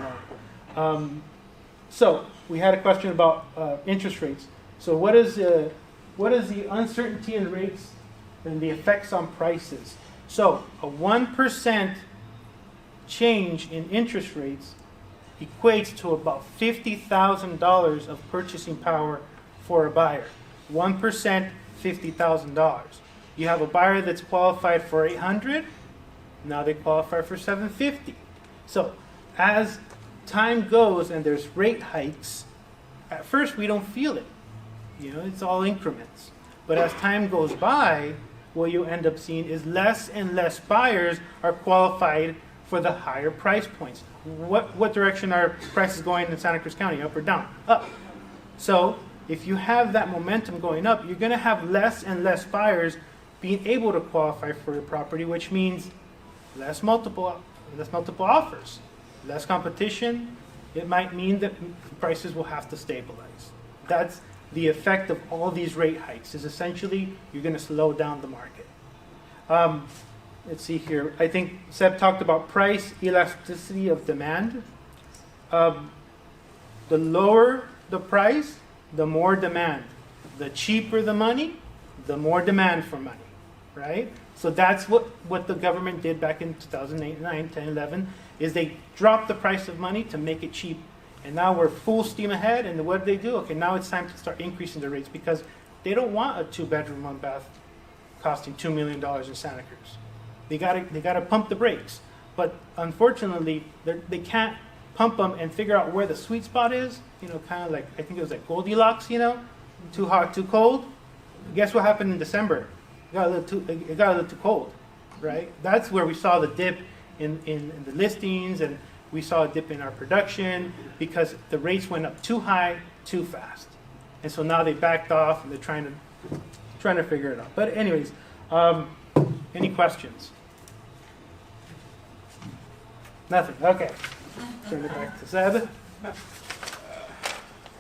S6: loan. So we had a question about interest rates. So what is the uncertainty in rates and the effects on prices? So a 1% change in interest rates equates to about $50,000 of purchasing power for a buyer. 1%, $50,000. You have a buyer that's qualified for $800, now they qualify for $750. So as time goes and there's rate hikes, at first we don't feel it. It's all increments. But as time goes by, what you end up seeing is less and less buyers are qualified for the higher price points. What direction are prices going in Santa Cruz County, up or down? Up. So if you have that momentum going up, you're going to have less and less buyers being able to qualify for your property, which means less multiple offers, less competition. It might mean that prices will have to stabilize. That's the effect of all these rate hikes, is essentially you're going to slow down the market. Let's see here. I think Seb talked about price elasticity of demand. The lower the price, the more demand. The cheaper the money, the more demand for money, right? So that's what the government did back in 2008, 9, 10, 11, is they dropped the price of money to make it cheap. And now we're full steam ahead, and what do they do? Okay, now it's time to start increasing the rates because they don't want a 2-bedroom, 1-bath costing $2 million in Santa Cruz. They gotta pump the brakes. But unfortunately, they can't pump them and figure out where the sweet spot is. Kind of like, I think it was like Goldilocks, too hot, too cold. Guess what happened in December? It got a little too cold, right? That's where we saw the dip in the listings, and we saw a dip in our production because the rates went up too high, too fast. And so now they backed off and they're trying to figure it out. But anyways, any questions? Nothing. Okay. Turn it back to Seb.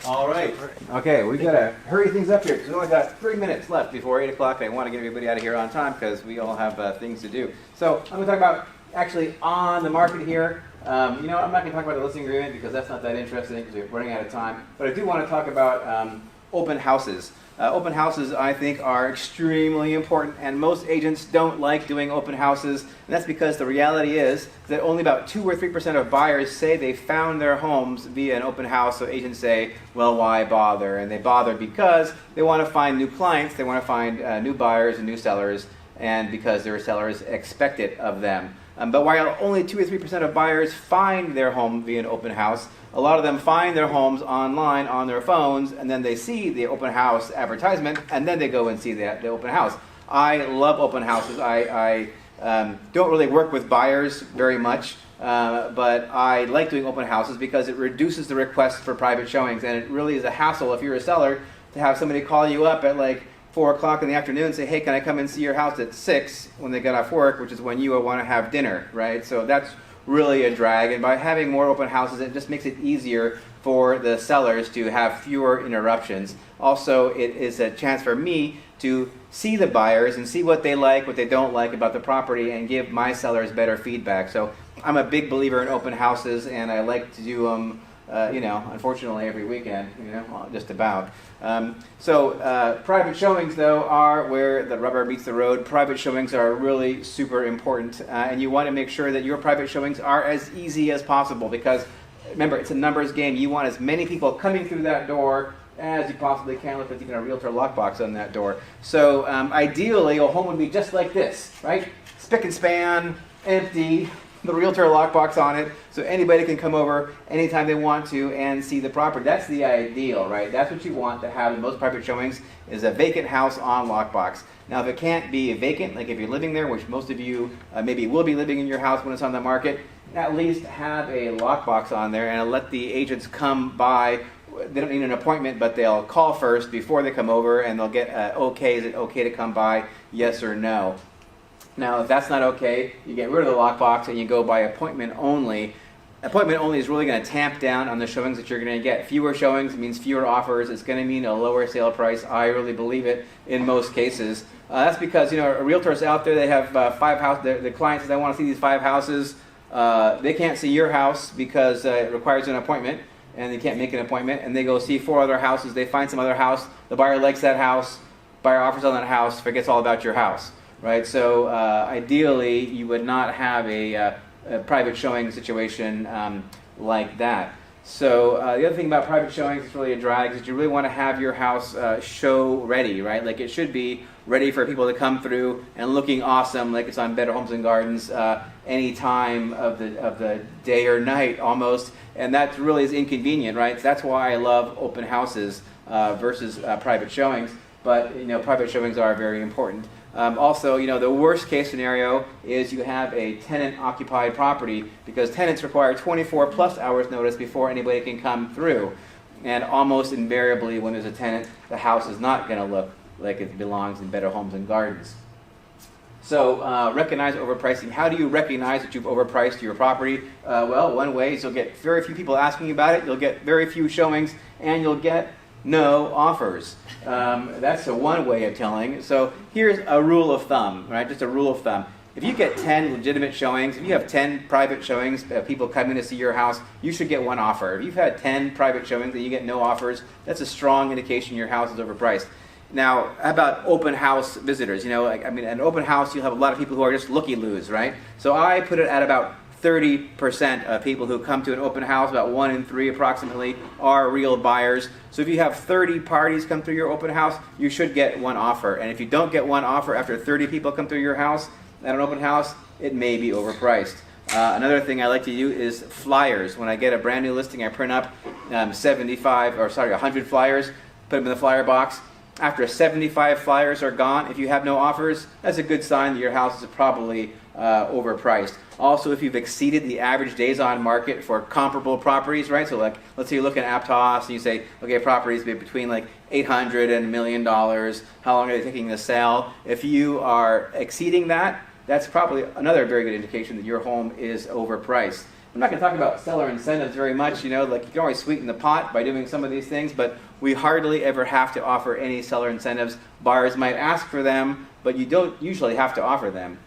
S1: All right. Okay, we got to hurry things up here because we only got 3 minutes left before 8 o'clock. I want to get everybody out of here on time because we all have things to do. So I'm going to talk about actually on the market here. I'm not going to talk about the listing agreement because that's not that interesting because we're running out of time. But I do want to talk about open houses. Open houses, I think, are extremely important, and most agents don't like doing open houses, and that's because the reality is that only about 2 or 3% of buyers say they found their homes via an open house, so agents say, well, why bother? And they bother because they want to find new clients, they want to find new buyers and new sellers, and because their sellers expect it of them. But while only 2 or 3% of buyers find their home via an open house, a lot of them find their homes online on their phones, and then they see the open house advertisement, and then they go and see the open house. I love open houses. I don't really work with buyers very much, but I like doing open houses because it reduces the requests for private showings, and it really is a hassle if you're a seller to have somebody call you up at like 4 o'clock in the afternoon and say, hey, can I come and see your house at 6 when they get off work, which is when you want to have dinner, right? So that's really a drag, and by having more open houses, it just makes it easier for the sellers to have fewer interruptions. Also, it is a chance for me to see the buyers and see what they like, what they don't like about the property, and give my sellers better feedback. So I'm a big believer in open houses, and I like to do them unfortunately every weekend, just about. Private showings, though, are where the rubber meets the road. Private showings are really super important, and you want to make sure that your private showings are as easy as possible because, remember, it's a numbers game. You want as many people coming through that door as you possibly can with even a realtor lockbox on that door. So ideally, a home would be just like this, right? Spick and span, empty, the realtor lockbox on it, so anybody can come over anytime they want to and see the property. That's the ideal, right? That's what you want to have in most private showings is a vacant house on lockbox. Now, if it can't be vacant, like if you're living there, which most of you maybe will be living in your house when it's on the market, at least have a lockbox on there and let the agents come by. They don't need an appointment, but they'll call first before they come over, and they'll get okay, is it okay to come by, yes or no. Now, if that's not okay, you get rid of the lockbox and you go by appointment only. Appointment only is really going to tamp down on the showings that you're going to get. Fewer showings means fewer offers. It's going to mean a lower sale price. I really believe it in most cases. That's because, realtors out there, they have 5 houses. The client says, I want to see these 5 houses. They can't see your house because it requires an appointment, and they can't make an appointment. And they go see 4 other houses. They find some other house. The buyer likes that house. Buyer offers on that house, forgets all about your house. Right, so ideally you would not have a private showing situation like that. So the other thing about private showings that's really a drag is you really want to have your house show ready, right? Like it should be ready for people to come through and looking awesome, like it's on Better Homes and Gardens any time of the day or night almost, and that really is inconvenient, right? So that's why I love open houses versus private showings. But private showings are very important. Also, the worst case scenario is you have a tenant-occupied property because tenants require 24 plus hours notice before anybody can come through. And almost invariably, when there's a tenant, the house is not going to look like it belongs in Better Homes and Gardens. So recognize overpricing. How do you recognize that you've overpriced your property? Well, one way is you'll get very few people asking about it, you'll get very few showings, and you'll get no offers. That's one way of telling. So here's a rule of thumb, right? Just a rule of thumb. If you get 10 legitimate showings, if you have 10 private showings, people coming to see your house, you should get 1 offer. If you've had 10 private showings and you get no offers, that's a strong indication your house is overpriced. Now, how about open house visitors? An open house, you'll have a lot of people who are just looky-loos, right? So I put it at about 30% of people who come to an open house, about 1 in 3 approximately, are real buyers. So if you have 30 parties come through your open house, you should get 1 offer. And if you don't get 1 offer after 30 people come through your house at an open house, it may be overpriced. Another thing I like to do is flyers. When I get a brand new listing, I print up 100 flyers, put them in the flyer box. After 75 flyers are gone, if you have no offers, that's a good sign that your house is probably overpriced. Also, if you've exceeded the average days on market for comparable properties, right? So like, let's say you look at Aptos and you say, okay, properties between like $800 and $1 million. How long are they taking to sell? If you are exceeding that, that's probably another very good indication that your home is overpriced. I'm not going to talk about seller incentives very much. You can always sweeten the pot by doing some of these things, but we hardly ever have to offer any seller incentives. Buyers might ask for them, but you don't usually have to offer them.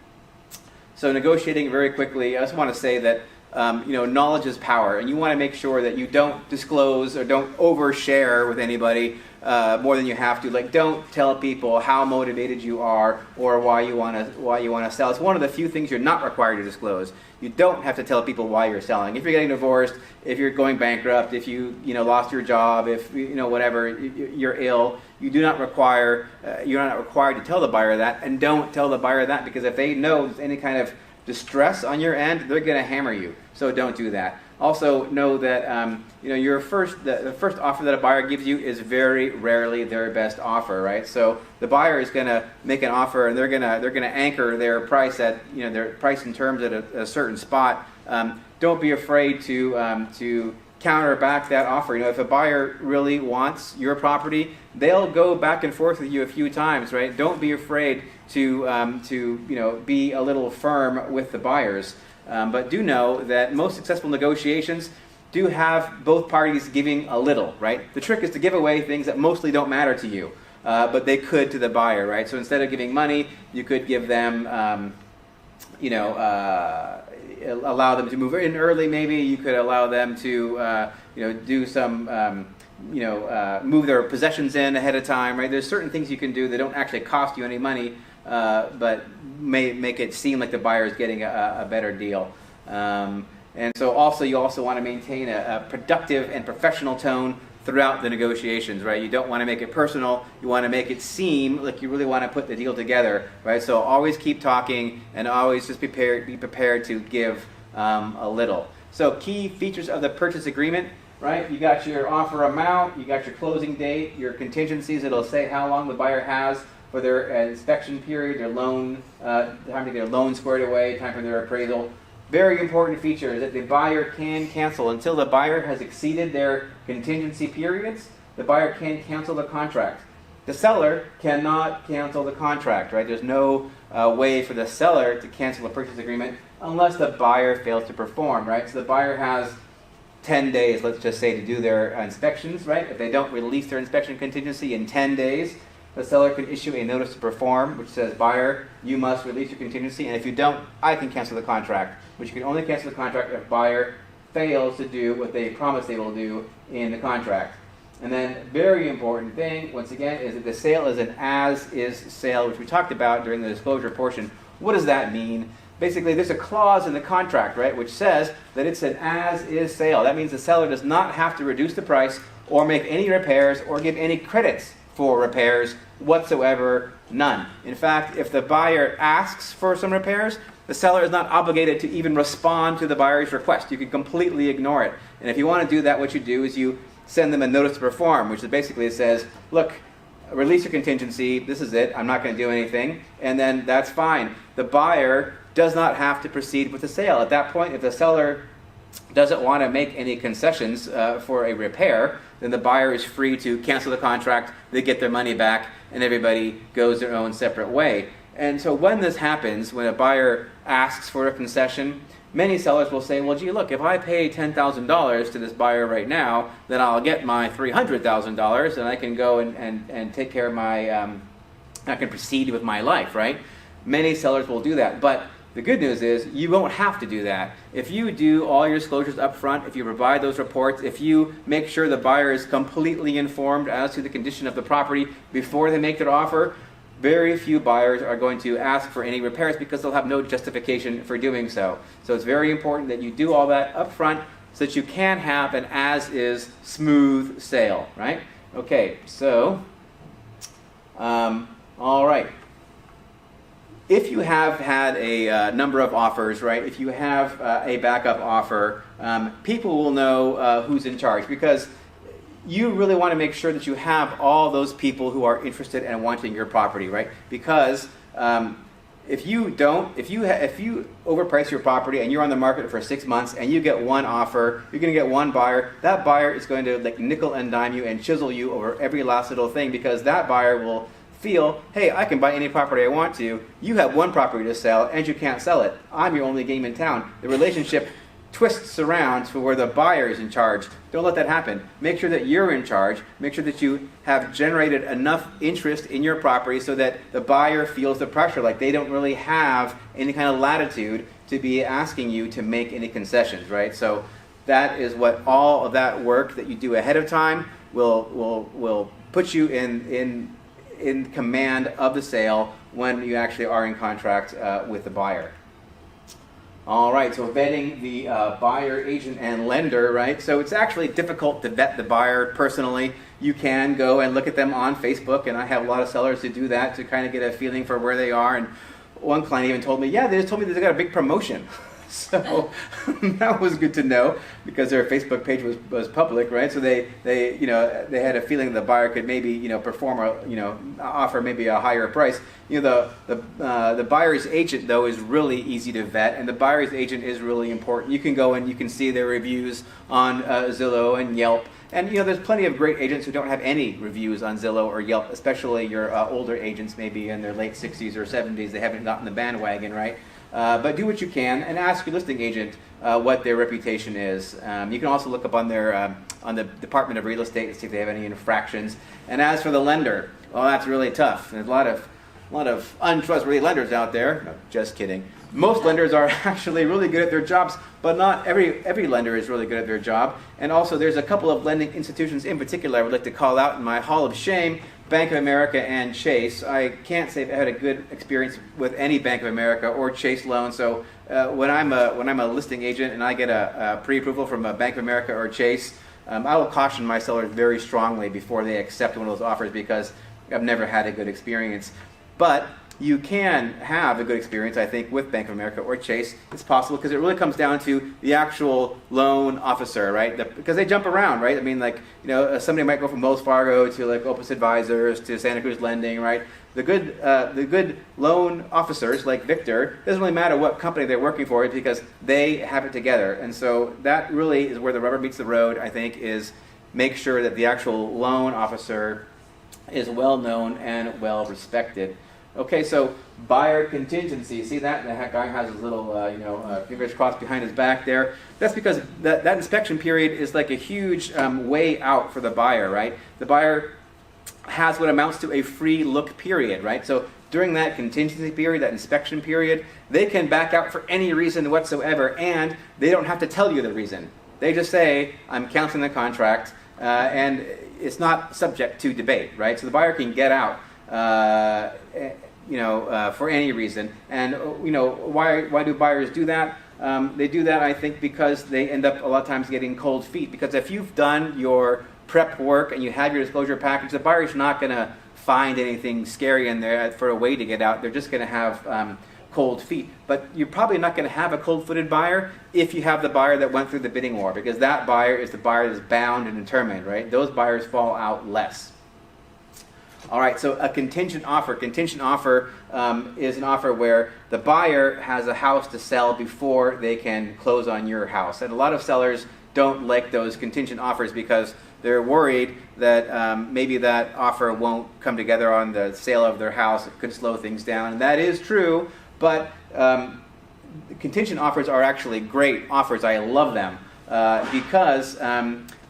S1: So negotiating very quickly, I just want to say that knowledge is power, and you want to make sure that you don't disclose or don't overshare with anybody more than you have to. Like, don't tell people how motivated you are or why you want to sell. It's one of the few things you're not required to disclose. You don't have to tell people why you're selling. If you're getting divorced, if you're going bankrupt, if you lost your job, if whatever, you're ill, you're not required to tell the buyer that, and don't tell the buyer that, because if they know there's any kind of distress on your end, they're going to hammer you. So don't do that. Also know that the first offer that a buyer gives you is very rarely their best offer, right? So the buyer is going to make an offer, and they're going to anchor their price at their price and terms at a certain spot. Don't be afraid to counter back that offer. If a buyer really wants your property, they'll go back and forth with you a few times, right? Don't be afraid to be a little firm with the buyers. But do know that most successful negotiations do have both parties giving a little, right? The trick is to give away things that mostly don't matter to you, but they could to the buyer, right? So instead of giving money, you could give them, allow them to move in early. Maybe you could allow them to do some move their possessions in ahead of time, right? There's certain things you can do that don't actually cost you any money, but may make it seem like the buyer is getting a better deal. And so also you also want to maintain a productive and professional tone throughout the negotiations, right? You don't want to make it personal. You want to make it seem like you really want to put the deal together, right? So always keep talking and always just be prepared to give a little. So key features of the purchase agreement, right? You got your offer amount, you got your closing date, your contingencies. It'll say how long the buyer has for their inspection period, their loan, time to get a loan squared away, time for their appraisal. Very important feature is that the buyer can cancel. Until the buyer has exceeded their contingency periods, the buyer can cancel the contract. The seller cannot cancel the contract, right? There's no way for the seller to cancel a purchase agreement unless the buyer fails to perform, right? So the buyer has 10 days, let's just say, to do their inspections, right? If they don't release their inspection contingency in 10 days, the seller can issue a notice to perform, which says, buyer, you must release your contingency, and if you don't, I can cancel the contract, which you can only cancel the contract if buyer fails to do what they promise they will do in the contract. And then, very important thing, once again, is that the sale is an as-is sale, which we talked about during the disclosure portion. What does that mean? Basically, there's a clause in the contract, right, which says that it's an as-is sale. That means the seller does not have to reduce the price or make any repairs or give any credits for repairs whatsoever, none. In fact, if the buyer asks for some repairs, the seller is not obligated to even respond to the buyer's request. You can completely ignore it. And if you want to do that, what you do is you send them a notice to perform, which basically says, look, release your contingency, this is it, I'm not going to do anything, and then that's fine. The buyer does not have to proceed with the sale. At that point, if the seller doesn't want to make any concessions for a repair, then the buyer is free to cancel the contract, they get their money back, and everybody goes their own separate way. And so when this happens, when a buyer asks for a concession, many sellers will say, well, gee, look, if I pay $10,000 to this buyer right now, then I'll get my $300,000, and I can go and take care of my, I can proceed with my life, right? Many sellers will do that, but the good news is you won't have to do that. If you do all your disclosures up front, if you provide those reports, if you make sure the buyer is completely informed as to the condition of the property before they make their offer, very few buyers are going to ask for any repairs because they'll have no justification for doing so. So it's very important that you do all that up front so that you can have an as-is smooth sale, right? Okay, so, all right. If you have had a number of offers, right, if you have a backup offer, people will know who's in charge, because you really want to make sure that you have all those people who are interested and wanting your property, right? Because if you overprice your property and you're on the market for 6 months and you get one offer, you're going to get one buyer. That buyer is going to like nickel and dime you and chisel you over every last little thing, because that buyer will feel, hey, I can buy any property I want to. You have one property to sell and you can't sell it. I'm your only game in town. The relationship twists around to where the buyer is in charge. Don't let that happen. Make sure that you're in charge. Make sure that you have generated enough interest in your property so that the buyer feels the pressure, like they don't really have any kind of latitude to be asking you to make any concessions, right? So that is what all of that work that you do ahead of time will put you in command of the sale when you actually are in contract with the buyer. All right, so vetting the buyer, agent, and lender, right? So it's actually difficult to vet the buyer personally. You can go and look at them on Facebook, and I have a lot of sellers who do that to kind of get a feeling for where they are. And one client even told me, yeah, they just told me that they got a big promotion. So that was good to know, because their Facebook page was public, right? So they had a feeling the buyer could maybe perform or offer maybe a higher price. The buyer's agent though is really easy to vet, and the buyer's agent is really important. You can go and you can see their reviews on Zillow and Yelp. And there's plenty of great agents who don't have any reviews on Zillow or Yelp, especially your older agents, maybe in their late 60s or 70s. They haven't gotten the bandwagon, right? But do what you can and ask your listing agent what their reputation is. You can also look up on their on the Department of Real Estate to see if they have any infractions. And as for the lender, well, that's really tough. There's a lot of untrustworthy lenders out there. No, just kidding. most lenders are actually really good at their jobs, but not every lender is really good at their job. And also, there's a couple of lending institutions in particular I would like to call out in my hall of shame: Bank of America and Chase. I can't say I've had a good experience with any Bank of America or Chase loan. So when I'm a listing agent and I get a pre-approval from a Bank of America or Chase, I will caution my sellers very strongly before they accept one of those offers, because I've never had a good experience. But you can have a good experience, I think, with Bank of America or Chase. It's possible, because it really comes down to the actual loan officer, right? Because they jump around, right? I mean, like, somebody might go from Wells Fargo to like Opus Advisors to Santa Cruz Lending, right? The good loan officers like Victor, doesn't really matter what company they're working for, because they have it together. And so that really is where the rubber meets the road, I think, is make sure that the actual loan officer is well known and well respected. Okay, so buyer contingency. See that? The guy has his little, fingers crossed behind his back there. That's because that inspection period is like a huge way out for the buyer, right? The buyer has what amounts to a free look period, right? So during that contingency period, that inspection period, they can back out for any reason whatsoever, and they don't have to tell you the reason. They just say, I'm canceling the contract, and it's not subject to debate, right? So the buyer can get out for any reason. And why do buyers do that? They do that, I think, because they end up a lot of times getting cold feet. Because if you've done your prep work and you have your disclosure package, the buyer's not going to find anything scary in there for a way to get out. They're just going to have cold feet. But you're probably not going to have a cold-footed buyer if you have the buyer that went through the bidding war, because that buyer is the buyer that's bound and determined, right? Those buyers fall out less. All right, so a contingent offer. Contingent offer is an offer where the buyer has a house to sell before they can close on your house. And a lot of sellers don't like those contingent offers because they're worried that maybe that offer won't come together on the sale of their house. It could slow things down. And that is true, but contingent offers are actually great offers. I love them because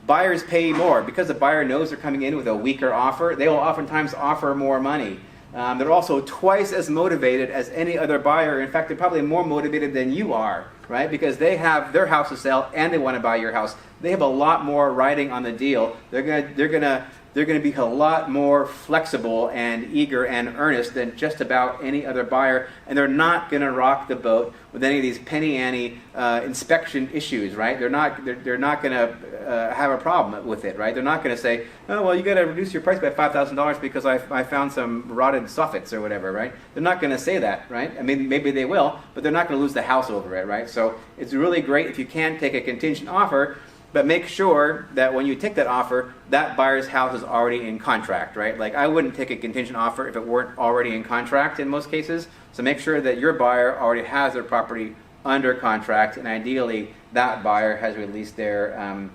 S1: buyers pay more. Because the buyer knows they're coming in with a weaker offer, they will oftentimes offer more money. They're also twice as motivated as any other buyer. In fact, they're probably more motivated than you are, right? Because they have their house to sell and they want to buy your house. They have a lot more riding on the deal. They're gonna be a lot more flexible and eager and earnest than just about any other buyer, and they're not going to rock the boat with any of these penny ante inspection issues, right? They're not going to have a problem with it, right? They're not going to say, oh well, you got to reduce your price by $5,000 because I found some rotted soffits or whatever, right? They're not going to say that, right? I mean, maybe they will, but they're not going to lose the house over it, right? So it's really great if you can take a contingent offer. But make sure that when you take that offer, that buyer's house is already in contract, right? Like, I wouldn't take a contingent offer if it weren't already in contract in most cases. So make sure that your buyer already has their property under contract, and ideally that buyer has released their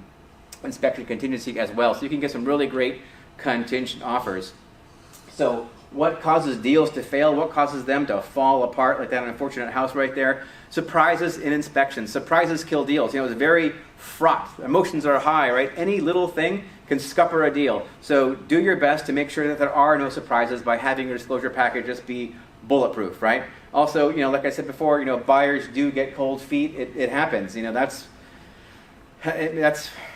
S1: inspection contingency as well. So you can get some really great contingent offers. So what causes deals to fail? What causes them to fall apart, like that unfortunate house right there? Surprises in inspections. Surprises kill deals. It's very fraught. Emotions are high, right? Any little thing can scupper a deal. So do your best to make sure that there are no surprises by having your disclosure package just be bulletproof, right? Also, like I said before, buyers do get cold feet. It happens. That's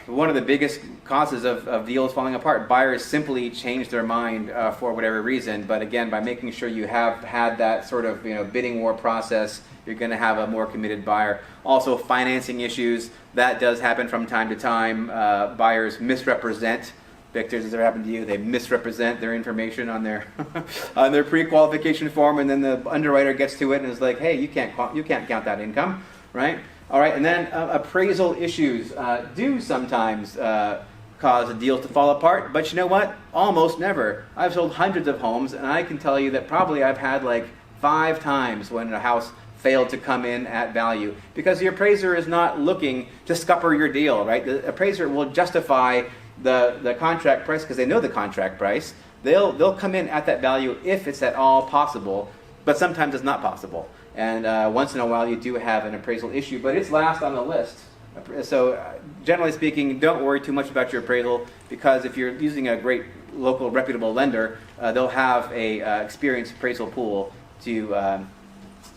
S1: one of the biggest causes of deals falling apart. Buyers simply change their mind for whatever reason. But again, by making sure you have had that sort of bidding war process, you're going to have a more committed buyer. Also, financing issues, that does happen from time to time. Buyers misrepresent. Victor, does it ever happen to you? They misrepresent their information on their on their pre-qualification form, and then the underwriter gets to it and is like, "Hey, you can't count that income, right?" All right, and then appraisal issues do sometimes cause a deal to fall apart, but you know what? Almost never. I've sold hundreds of homes, and I can tell you that probably I've had like 5 times when a house failed to come in at value, because the appraiser is not looking to scupper your deal, right? The appraiser will justify the contract price because they know the contract price. They'll come in at that value if it's at all possible, but sometimes it's not possible. And once in a while you do have an appraisal issue, but it's last on the list. So generally speaking, don't worry too much about your appraisal, because if you're using a great local reputable lender, they'll have a experienced appraisal pool to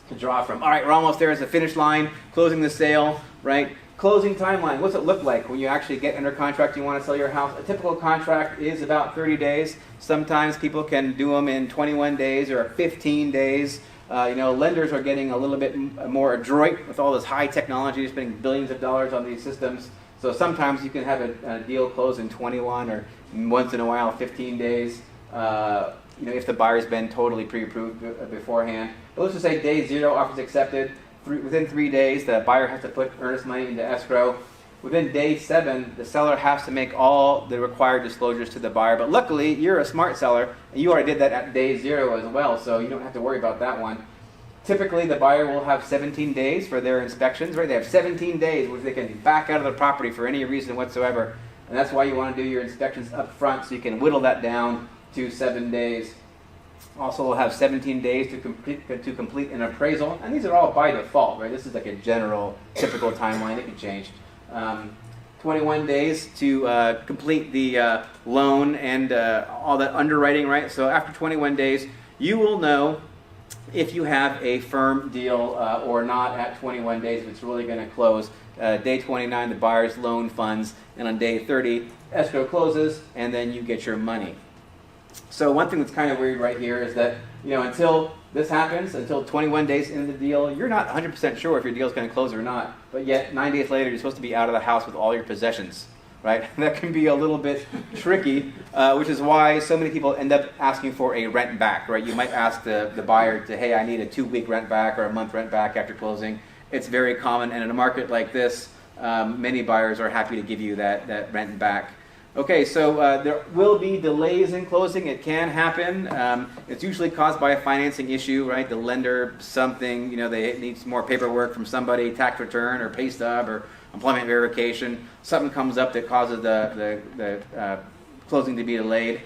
S1: to draw from. All right, we're almost there. It's the finish line, closing the sale, right? Closing timeline. What's it look like when you actually get under contract? You want to sell your house. A typical contract is about 30 days. Sometimes people can do them in 21 days or 15 days. Lenders are getting a little bit more adroit with all this high technology, spending billions of dollars on these systems. So sometimes you can have a deal close in 21 or once in a while 15 days. If the buyer's been totally pre-approved beforehand. But let's just say day 0, offers accepted. Within 3 days, the buyer has to put earnest money into escrow. Within day 7, the seller has to make all the required disclosures to the buyer. But luckily, you're a smart seller, and you already did that at day 0 as well, so you don't have to worry about that one. Typically, the buyer will have 17 days for their inspections, right? They have 17 days which they can back out of the property for any reason whatsoever. And that's why you want to do your inspections up front, so you can whittle that down to 7 days. Also, we'll have 17 days to complete an appraisal, and these are all by default, right? This is like a general, typical timeline. It can change. 21 days to complete the loan and all that underwriting, right? So after 21 days, you will know if you have a firm deal or not at 21 days, if it's really going to close. Day 29, the buyer's loan funds, and on day 30, escrow closes, and then you get your money. So one thing that's kind of weird right here is that, until this happens, until 21 days into the deal, you're not 100% sure if your deal is going to close or not. But yet, 9 days later, you're supposed to be out of the house with all your possessions, right? That can be a little bit tricky, which is why so many people end up asking for a rent back, right? You might ask the buyer to, hey, I need a 2-week rent back or a month rent back after closing. It's very common, and in a market like this, many buyers are happy to give you that rent back. Okay, so there will be delays in closing. It can happen. It's usually caused by a financing issue, right? The lender, something, they need some more paperwork from somebody, tax return or pay stub or employment verification. Something comes up that causes the closing to be delayed.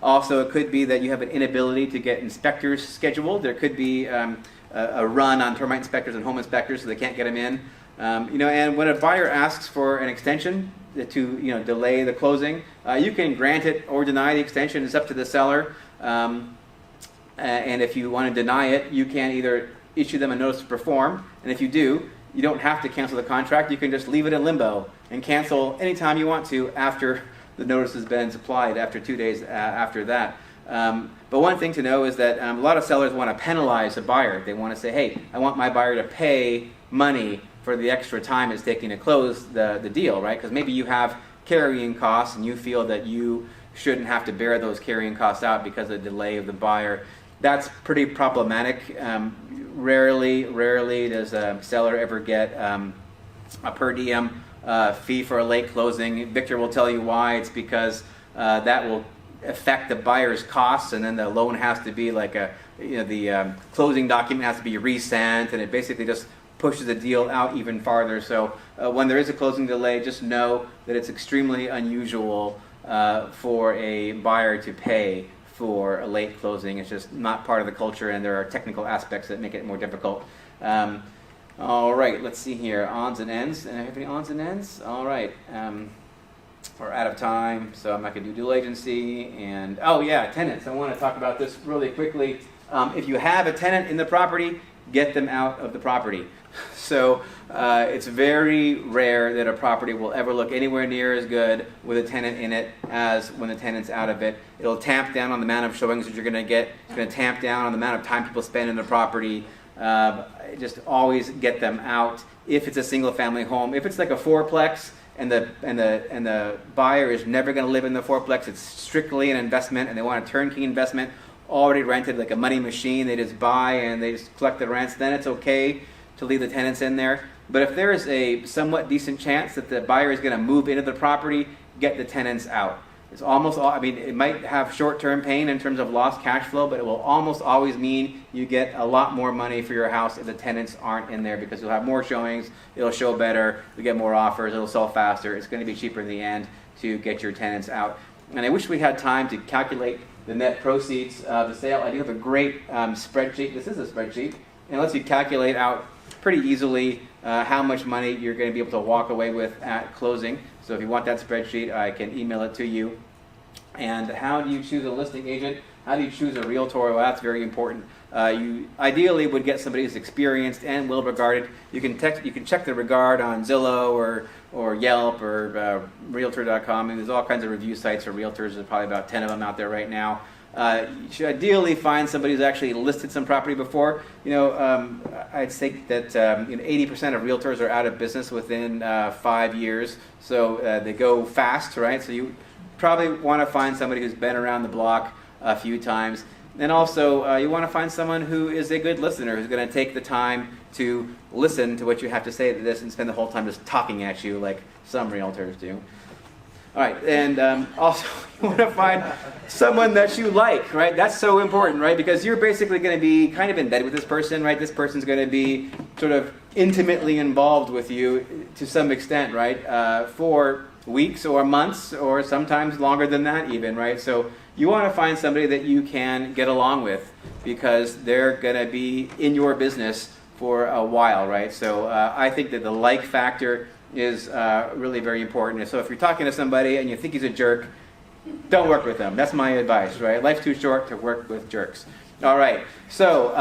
S1: Also, it could be that you have an inability to get inspectors scheduled. There could be a run on termite inspectors and home inspectors, so they can't get them in. And when a buyer asks for an extension to delay the closing, you can grant it or deny the extension. It's up to the seller. And if you want to deny it, you can either issue them a notice to perform, and if you do, you don't have to cancel the contract. You can just leave it in limbo and cancel anytime you want to after the notice has been supplied, after 2 days after that. But one thing to know is that a lot of sellers want to penalize a buyer. They want to say, hey, I want my buyer to pay money for the extra time it's taking to close the deal, right? Because maybe you have carrying costs and you feel that you shouldn't have to bear those carrying costs out because of the delay of the buyer. That's pretty problematic. Rarely does a seller ever get a per diem fee for a late closing. Victor will tell you why. It's because that will affect the buyer's costs, and then the loan has to be like the closing document has to be resent, and it basically just pushes the deal out even farther. So when there is a closing delay, just know that it's extremely unusual for a buyer to pay for a late closing. It's just not part of the culture, and there are technical aspects that make it more difficult. All right, let's see here. Odds and ends. Have any odds and ends? All right. We're out of time, so I'm not going to do dual agency. And tenants. I want to talk about this really quickly. If you have a tenant in the property, get them out of the property. So it's very rare that a property will ever look anywhere near as good with a tenant in it as when the tenant's out of it. It'll tamp down on the amount of showings that you're going to get. It's going to tamp down on the amount of time people spend in the property. Just always get them out. If it's a single family home, if it's like a fourplex and the buyer is never going to live in the fourplex, it's strictly an investment and they want a turnkey investment, already rented like a money machine, they just buy and they just collect the rents, then it's okay to leave the tenants in there. But if there is a somewhat decent chance that the buyer is going to move into the property, get the tenants out. It's almost all, it might have short-term pain in terms of lost cash flow, but it will almost always mean you get a lot more money for your house if the tenants aren't in there, because you'll have more showings, it'll show better, you'll get more offers, it'll sell faster, it's going to be cheaper in the end to get your tenants out. And I wish we had time to calculate the net proceeds of the sale. I do have a great spreadsheet. This is a spreadsheet, and it lets you calculate out pretty easily how much money you're going to be able to walk away with at closing. So if you want that spreadsheet, I can email it to you. And how do you choose a listing agent? How do you choose a realtor? Well, that's very important. You ideally would get somebody who's experienced and well regarded. You can check the regard on Zillow or Yelp or Realtor.com, and there's all kinds of review sites for realtors. There's probably about 10 of them out there right now. You should ideally find somebody who's actually listed some property before. I'd say that 80% of realtors are out of business within 5 years, so they go fast, right? So you probably want to find somebody who's been around the block a few times. And also, you want to find someone who is a good listener, who's going to take the time to listen to what you have to say to this and spend the whole time just talking at you like some realtors do. All right, and also you want to find someone that you like, right? That's so important, right? Because you're basically going to be kind of in bed with this person, right? This person's going to be sort of intimately involved with you to some extent, right? For weeks or months or sometimes longer than that even, right? So you want to find somebody that you can get along with because they're going to be in your business for a while, right? So I think that the like factor is really very important. So if you're talking to somebody and you think he's a jerk, don't work with them. That's my advice, right? Life's too short to work with jerks. All right. So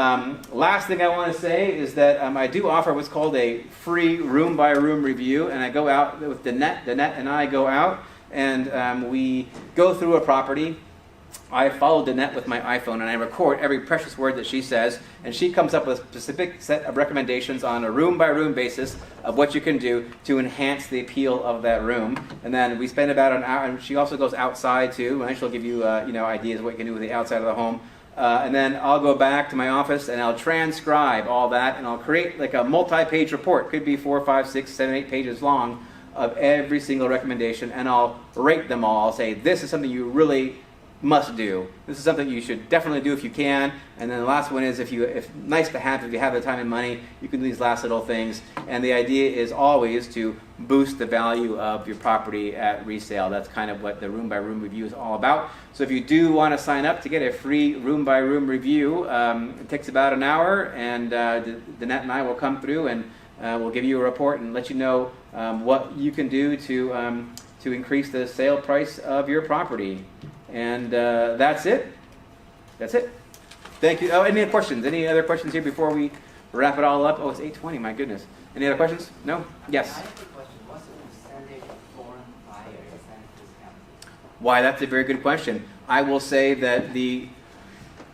S1: last thing I want to say is that I do offer what's called a free room-by-room review, and I go out with Danette. Danette and I go out, and we go through a property. I follow Danette with my iPhone, and I record every precious word that she says, and she comes up with a specific set of recommendations on a room-by-room basis of what you can do to enhance the appeal of that room. And then we spend about an hour, and she also goes outside too, and she'll give you ideas of what you can do with the outside of the home. And then I'll go back to my office, and I'll transcribe all that, and I'll create like a multi-page report. Could be 4, 5, 6, 7, 8 pages long of every single recommendation, and I'll rate them all. I'll say, this is something you really must do. This is something you should definitely do if you can. And then the last one is if nice to have, if you have the time and money, you can do these last little things. And the idea is always to boost the value of your property at resale. That's kind of what the room by room review is all about. So if you do want to sign up to get a free room by room review, it takes about an hour, and Danette and I will come through and we'll give you a report and let you know what you can do to increase the sale price of your property. And that's it. That's it. Thank you. Oh, any other questions? Any other questions here before we wrap it all up? Oh, it's 8:20. My goodness. Any other questions? No? Yes.
S7: I have a question. What's the percentage of foreign buyers and discounts?
S1: Why, that's a very good question. I will say that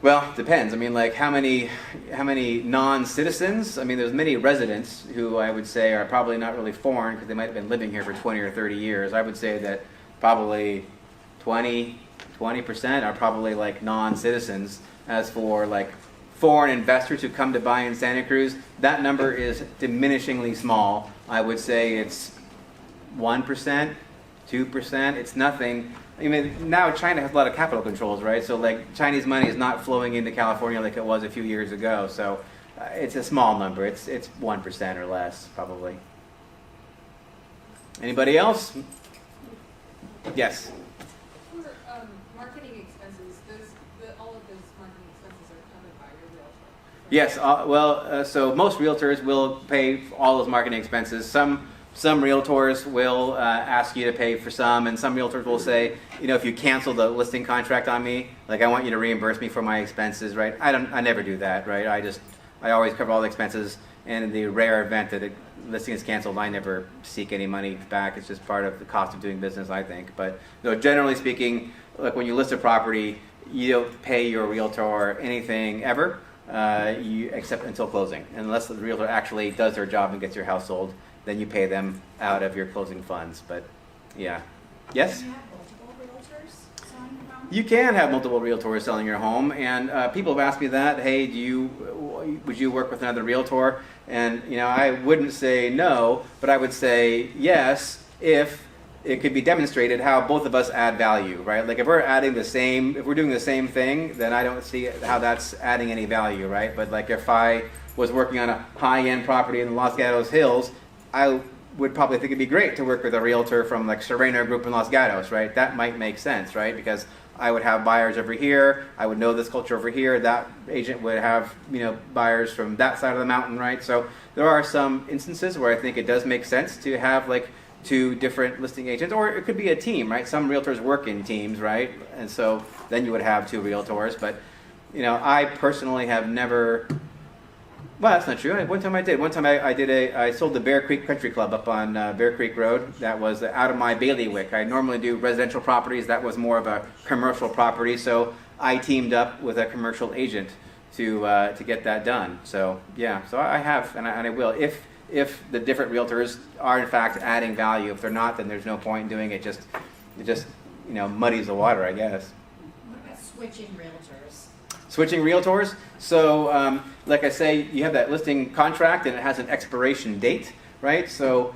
S1: well, it depends. I mean, like how many non-citizens? I mean, there's many residents who I would say are probably not really foreign because they might have been living here for 20 or 30 years. I would say that probably 20% are probably like non-citizens. As for like foreign investors who come to buy in Santa Cruz, that number is diminishingly small. I would say it's 1%, 2%. It's nothing. I mean, now China has a lot of capital controls, right? So like Chinese money is not flowing into California like it was a few years ago. So it's a small number. It's 1% or less probably. Anybody else? Yes.
S8: Marketing expenses, all of those marketing expenses are covered by your realtor.
S1: Yes, so most realtors will pay all those marketing expenses. Some realtors will ask you to pay for some, and some realtors will say, if you cancel the listing contract on me, like I want you to reimburse me for my expenses, right? I never do that, right? I always cover all the expenses, and in the rare event that the listing is canceled, I never seek any money back. It's just part of the cost of doing business, I think. But generally speaking, like when you list a property, you don't pay your realtor anything ever, except until closing. Unless the realtor actually does their job and gets your house sold, then you pay them out of your closing funds. But yeah. Yes?
S5: Can you have multiple realtors selling your home?
S1: You can have multiple realtors selling your home, and people have asked me that. Hey, would you work with another realtor? And I wouldn't say no, but I would say yes if it could be demonstrated how both of us add value, right? Like if we're doing the same thing, then I don't see how that's adding any value, right? But like if I was working on a high-end property in the Los Gatos Hills, I would probably think it'd be great to work with a realtor from like Sereno Group in Los Gatos, right? That might make sense, right? Because I would have buyers over here, I would know this culture over here, that agent would have, buyers from that side of the mountain, right? So there are some instances where I think it does make sense to have like 2 different listing agents, or it could be a team, right? Some realtors work in teams, right? And so then you would have 2 realtors, but I personally have never. Well, that's not true. One time I did. One time I sold the Bear Creek Country Club up on Bear Creek Road. That was out of my bailiwick. I normally do residential properties. That was more of a commercial property. So I teamed up with a commercial agent to get that done. So yeah, so I have, and I will. If the different realtors are in fact adding value. If they're not, then there's no point in doing it. It just muddies the water, I guess.
S5: What about switching realtors?
S1: Switching realtors. So, like I say, you have that listing contract and it has an expiration date, right? So,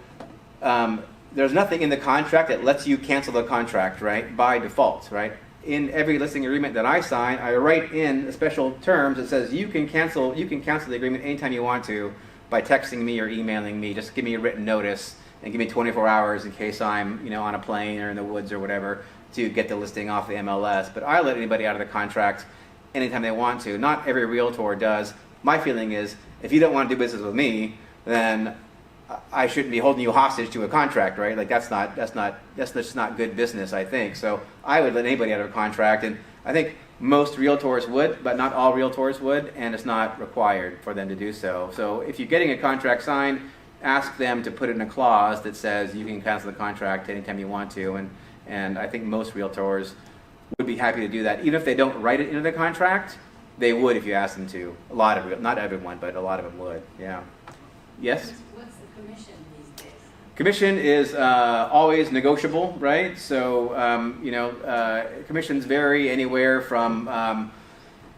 S1: there's nothing in the contract that lets you cancel the contract, right? By default, right? In every listing agreement that I sign, I write in special terms that says you can cancel the agreement anytime you want to by texting me or emailing me. Just give me a written notice and give me 24 hours in case I'm, on a plane or in the woods or whatever to get the listing off the MLS. But I let anybody out of the contract anytime they want to. Not every realtor does. My feeling is, if you don't want to do business with me, then I shouldn't be holding you hostage to a contract, right? Like that's just not good business, I think. So I would let anybody out of a contract, and I think most realtors would, but not all realtors would, and it's not required for them to do so. So if you're getting a contract signed, ask them to put in a clause that says you can cancel the contract anytime you want to, and I think most realtors would be happy to do that. Even if they don't write it into the contract, they would if you asked them to. A lot of not everyone, but a lot of them would. Yeah. Yes?
S5: What's the commission these days?
S1: Commission is always negotiable, right? So, commissions vary anywhere from, on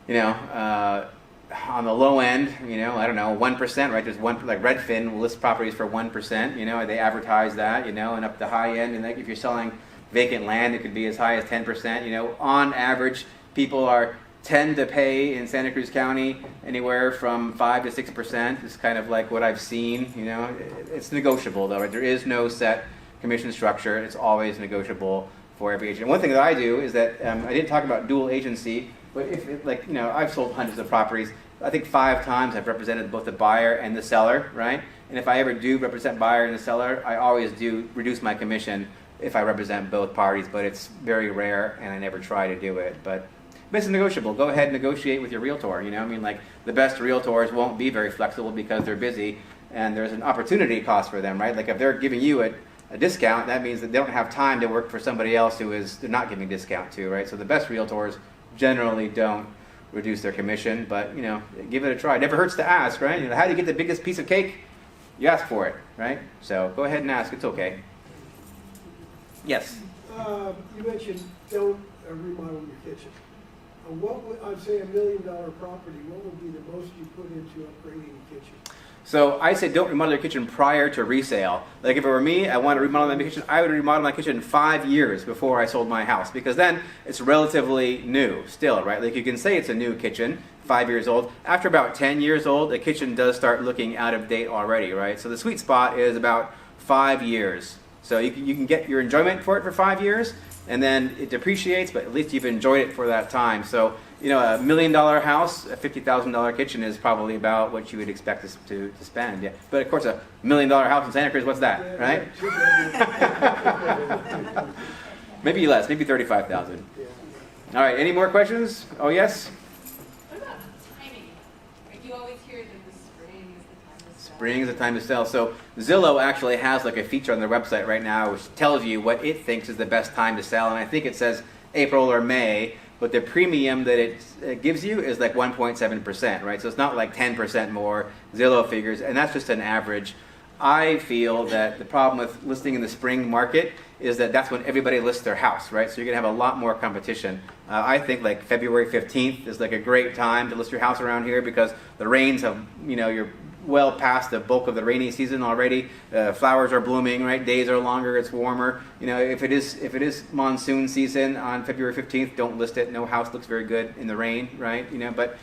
S1: the low end, I don't know, 1%, right? There's one, like Redfin will list properties for 1%, they advertise that, and up the high end. And like if you're selling vacant land, it could be as high as 10%. On average, people tend to pay in Santa Cruz County anywhere from 5 to 6%. It's kind of like what I've seen. It's negotiable though. Right? There is no set commission structure. It's always negotiable for every agent. One thing that I do is that I didn't talk about dual agency, but I've sold hundreds of properties. I think 5 times I've represented both the buyer and the seller, right? And if I ever do represent buyer and the seller, I always do reduce my commission if I represent both parties, but it's very rare, and I never try to do it. But it's negotiable. Go ahead and negotiate with your realtor. The best realtors won't be very flexible because they're busy, and there's an opportunity cost for them, right? Like if they're giving you a discount, that means that they don't have time to work for somebody else they're not giving a discount to, right? So the best realtors generally don't reduce their commission, but give it a try. It never hurts to ask, right? How do you get the biggest piece of cake? You ask for it, right? So go ahead and ask. It's okay. Yes.
S9: You mentioned don't remodel your kitchen. I'd say $1 million property, what would be the most you put into upgrading the kitchen?
S1: So I say don't remodel your kitchen prior to resale. Like if it were me, I want to remodel my kitchen, I would remodel my kitchen 5 years before I sold my house, because then it's relatively new still, right? Like you can say it's a new kitchen, 5 years old. After about 10 years old, the kitchen does start looking out of date already, right? So the sweet spot is about 5 years. So you can get your enjoyment for it for 5 years, and then it depreciates, but at least you've enjoyed it for that time. So, a $1 million house, a $50,000 kitchen is probably about what you would expect to spend. Yeah. But of course, $1 million house in Santa Cruz, what's that, right? Maybe less, maybe 35,000. All right, any more questions? Oh, yes?
S8: What about timing? Like you always hear that the spring is the time to sell.
S1: Spring is the time to sell. So Zillow actually has like a feature on their website right now which tells you what it thinks is the best time to sell, and I think it says April or May, but the premium that it gives you is like 1.7%, right? So it's not like 10% more. Zillow figures, and that's just an average. I feel that the problem with listing in the spring market is that that's when everybody lists their house, right? So you're gonna have a lot more competition. I think like February 15th is like a great time to list your house around here because the rains have, you're well past the bulk of the rainy season already. Flowers are blooming, right? Days are longer, it's warmer. If it is monsoon season on February 15th, don't list it. No house looks very good in the rain, right? But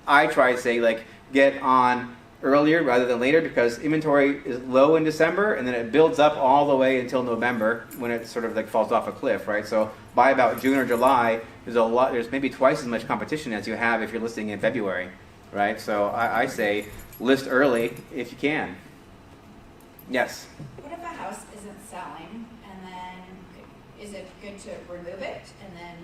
S1: I try to say like get on earlier rather than later because inventory is low in December and then it builds up all the way until November when it sort of like falls off a cliff, right? So by about June or July, there's maybe twice as much competition as you have if you're listing in February, right? So I say list early if you can. Yes?
S5: What if a house isn't selling and then is it good to remove it and then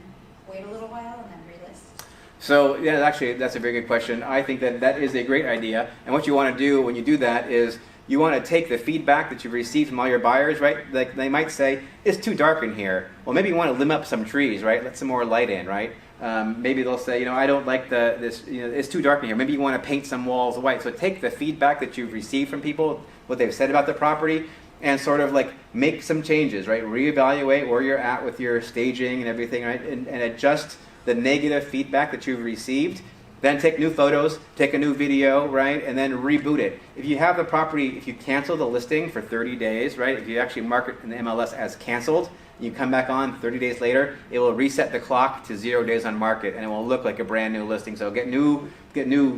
S5: wait a little while and then relist?
S1: So yeah, actually, that's a very good question. I think that that is a great idea. And what you want to do when you do that is you want to take the feedback that you've received from all your buyers, right? Like they might say, it's too dark in here. Well, maybe you want to limb up some trees, right? Let some more light in, right? Maybe they'll say, I don't like this, it's too dark in here. Maybe you want to paint some walls white. So take the feedback that you've received from people, what they've said about the property, and sort of like make some changes, right? Reevaluate where you're at with your staging and everything, right? And adjust the negative feedback that you've received. Then take new photos, take a new video, right? And then reboot it. If you have the property, if you cancel the listing for 30 days, right? If you actually mark it in the MLS as canceled, you come back on 30 days later, it will reset the clock to 0 days on market, and it will look like a brand new listing. So get new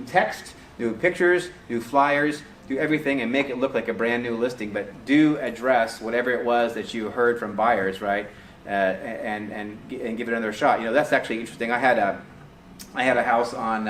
S1: text, new pictures, new flyers, do everything and make it look like a brand new listing. But do address whatever it was that you heard from buyers, right? And give it another shot. That's actually interesting. I had a house on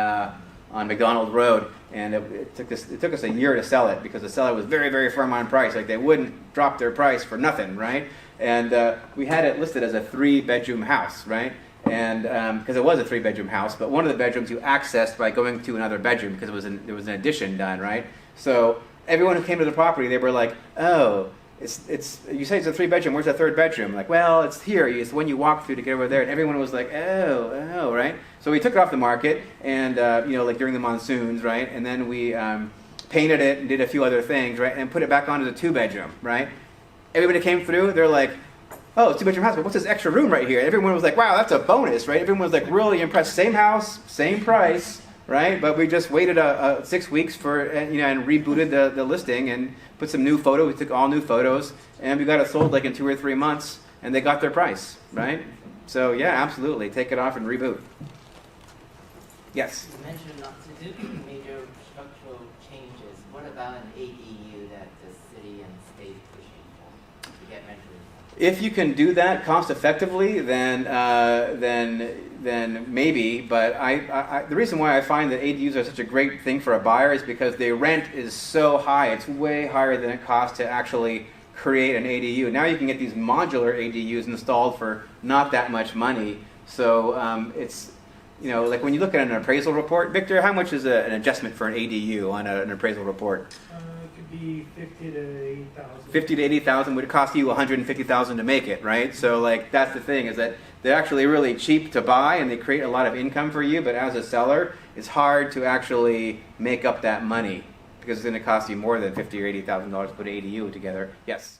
S1: McDonald Road, and it took us a year to sell it because the seller was very, very firm on price. Like they wouldn't drop their price for nothing, right? And we had it listed as a 3-bedroom house, right? And because it was a 3-bedroom house, but one of the bedrooms you accessed by going to another bedroom because there was an addition done, right? So everyone who came to the property, they were like, oh. You say it's a 3-bedroom. Where's the 3rd bedroom? Like, well, it's here. It's the one you walk through to get over there. And everyone was like, oh, right? So we took it off the market, and like during the monsoons, right? And then we painted it and did a few other things, right? And put it back on as a 2-bedroom, right? Everybody came through. They're like, oh, it's a 2-bedroom house, but what's this extra room right here? And everyone was like, wow, that's a bonus, right? Everyone was like really impressed. Same house, same price, right? But we just waited 6 weeks for and rebooted the listing and put some new photos. We took all new photos, and we got it sold like in 2 or 3 months, and they got their price, right? So yeah, absolutely, take it off and reboot. Yes.
S7: You mentioned not to do major structural changes. What about an ADU that the city and state is pushing for to get rental?
S1: If you can do that cost effectively, then maybe. But the reason why I find that ADUs are such a great thing for a buyer is because the rent is so high. It's way higher than it costs to actually create an ADU. Now you can get these modular ADUs installed for not that much money. So it's like when you look at an appraisal report, Victor, how much is an adjustment for an ADU on an appraisal report?
S6: It could be 50 to 80,000.
S1: 50 to 80,000 would cost you 150,000 to make it, right? So like that's the thing, is that they're actually really cheap to buy and they create a lot of income for you, but as a seller, it's hard to actually make up that money because it's going to cost you more than $50,000 or $80,000 to put an ADU together. Yes.